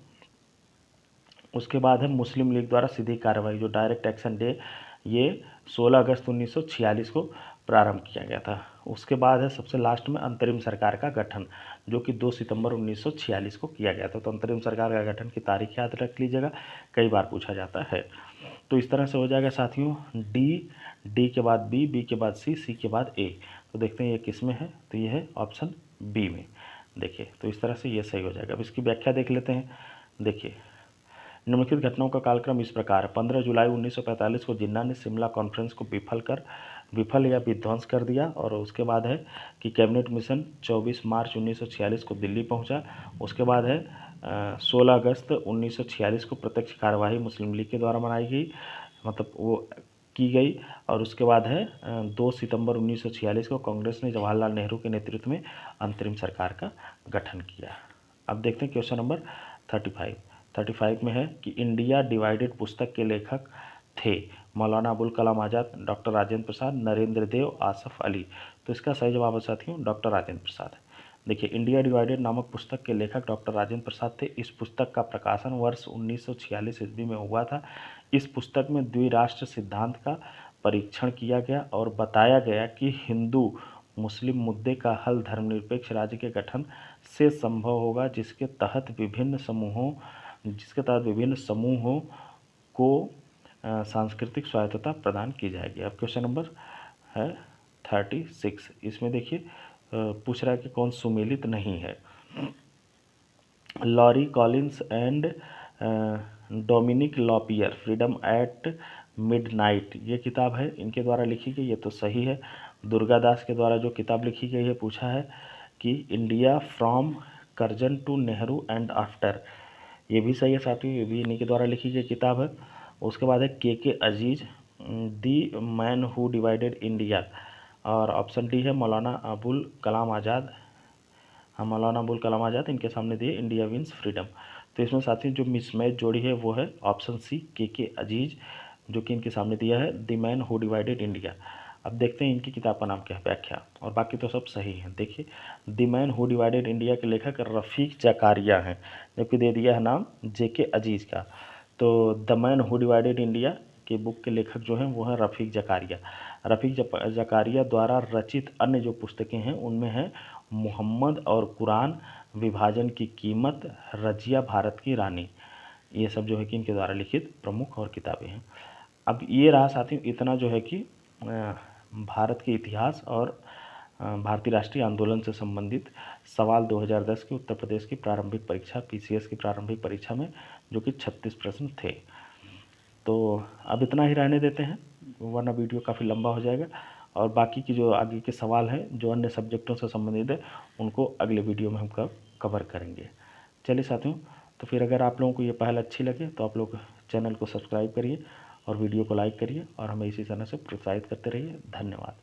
उसके बाद है मुस्लिम लीग द्वारा सीधी कार्रवाई, जो डायरेक्ट एक्शन डे, ये 16 अगस्त 1946 को प्रारंभ किया गया था। उसके बाद है सबसे लास्ट में अंतरिम सरकार का गठन, जो कि 2 सितंबर 1946 को किया गया था। तो अंतरिम सरकार का गठन की तारीख याद रख लीजिएगा, कई बार पूछा जाता है। तो इस तरह से हो जाएगा साथियों, डी के बाद बी के बाद सी के बाद ए। तो देखते हैं ये किस में है, तो ये है ऑप्शन बी में। देखिए तो इस तरह से ये सही हो जाएगा। अब इसकी व्याख्या देख लेते हैं। देखिए निम्नलिखित घटनाओं का कालक्रम इस प्रकार है। 15 जुलाई 1945 को जिन्ना ने शिमला कॉन्फ्रेंस को विफल या विध्वंस कर दिया। और उसके बाद है कि कैबिनेट मिशन 24 मार्च 1946 को दिल्ली पहुंचा। उसके बाद है 16 अगस्त 1946 को प्रत्यक्ष कार्यवाही मुस्लिम लीग के द्वारा बनाई गई, मतलब वो की गई। और उसके बाद है 2 सितंबर 1946 को कांग्रेस ने जवाहरलाल नेहरू के नेतृत्व में अंतरिम सरकार का गठन किया। अब देखते हैं क्वेश्चन नंबर 35 में है कि इंडिया डिवाइडेड पुस्तक के लेखक थे मौलाना अबुल कलाम आज़ाद, डॉक्टर राजेंद्र प्रसाद, नरेंद्र देव, आसफ अली। तो इसका सही जवाब है साथियों डॉक्टर राजेंद्र प्रसाद। देखिए, इंडिया डिवाइडेड नामक पुस्तक के लेखक डॉक्टर राजेंद्र प्रसाद थे। इस पुस्तक का प्रकाशन वर्ष 1946 ईस्वी में हुआ था। इस पुस्तक में द्विराष्ट्र सिद्धांत का परीक्षण किया गया और बताया गया कि हिंदू मुस्लिम मुद्दे का हल धर्मनिरपेक्ष राज्य के गठन से संभव होगा, जिसके तहत विभिन्न समूहों को सांस्कृतिक स्वायत्तता प्रदान की जाएगी। अब क्वेश्चन नंबर है 36। इसमें देखिए पूछ रहा है कि कौन सुमेलित नहीं है। Larry Collins and Dominique Lapierre, Freedom at Midnight, ये किताब है इनके द्वारा लिखी गई, ये तो सही है। दुर्गादास के द्वारा जो किताब लिखी गई है, पूछा है कि India from Curzon to Nehru and after, ये भी सही है साथियों, ये भी इन्हीं के द्वारा लिखी गई किताब है। उसके बाद है K Aziz, The Man Who Divided India. और ऑप्शन डी है मौलाना अबुल कलाम आज़ाद। हाँ, मौलाना अबुल कलाम आज़ाद इनके सामने दिए इंडिया विंस फ्रीडम। तो इसमें साथियों जो मिसमैच जोड़ी है वो है ऑप्शन सी के अजीज, जो कि इनके सामने दिया है the man Who Divided India. अब देखते हैं इनकी किताब का नाम क्या है, व्याख्या, और बाकी तो सब सही है। देखिए, the man Who Divided India के लेखक रफ़ीक जकारिया हैं, जबकि दे दिया है नाम के अजीज़ का। तो the man Who Divided India के बुक के लेखक जो हैं वो हैं रफ़ीक जकारिया। रफ़ीक जकारिया द्वारा रचित अन्य जो पुस्तकें हैं उनमें है मोहम्मद और कुरान, विभाजन की कीमत, रजिया भारत की रानी। ये सब जो है कि इनके द्वारा लिखित प्रमुख और किताबें हैं। अब ये रहा साथियों इतना जो है कि भारत के इतिहास और भारतीय राष्ट्रीय आंदोलन से संबंधित सवाल 2010 की उत्तर प्रदेश की प्रारंभिक परीक्षा पीसीएस की प्रारंभिक परीक्षा में, जो कि 36 प्रश्न थे। तो अब इतना ही रहने देते हैं, वरना वीडियो काफ़ी लंबा हो जाएगा। और बाकी की जो आगे के सवाल हैं जो अन्य सब्जेक्टों से संबंधित है उनको अगले वीडियो में हम कवर करेंगे। चलिए साथियों, तो फिर अगर आप लोगों को ये पहल अच्छी लगे तो आप लोग चैनल को सब्सक्राइब करिए और वीडियो को लाइक करिए और हमें इसी तरह से प्रोत्साहित करते रहिए। धन्यवाद।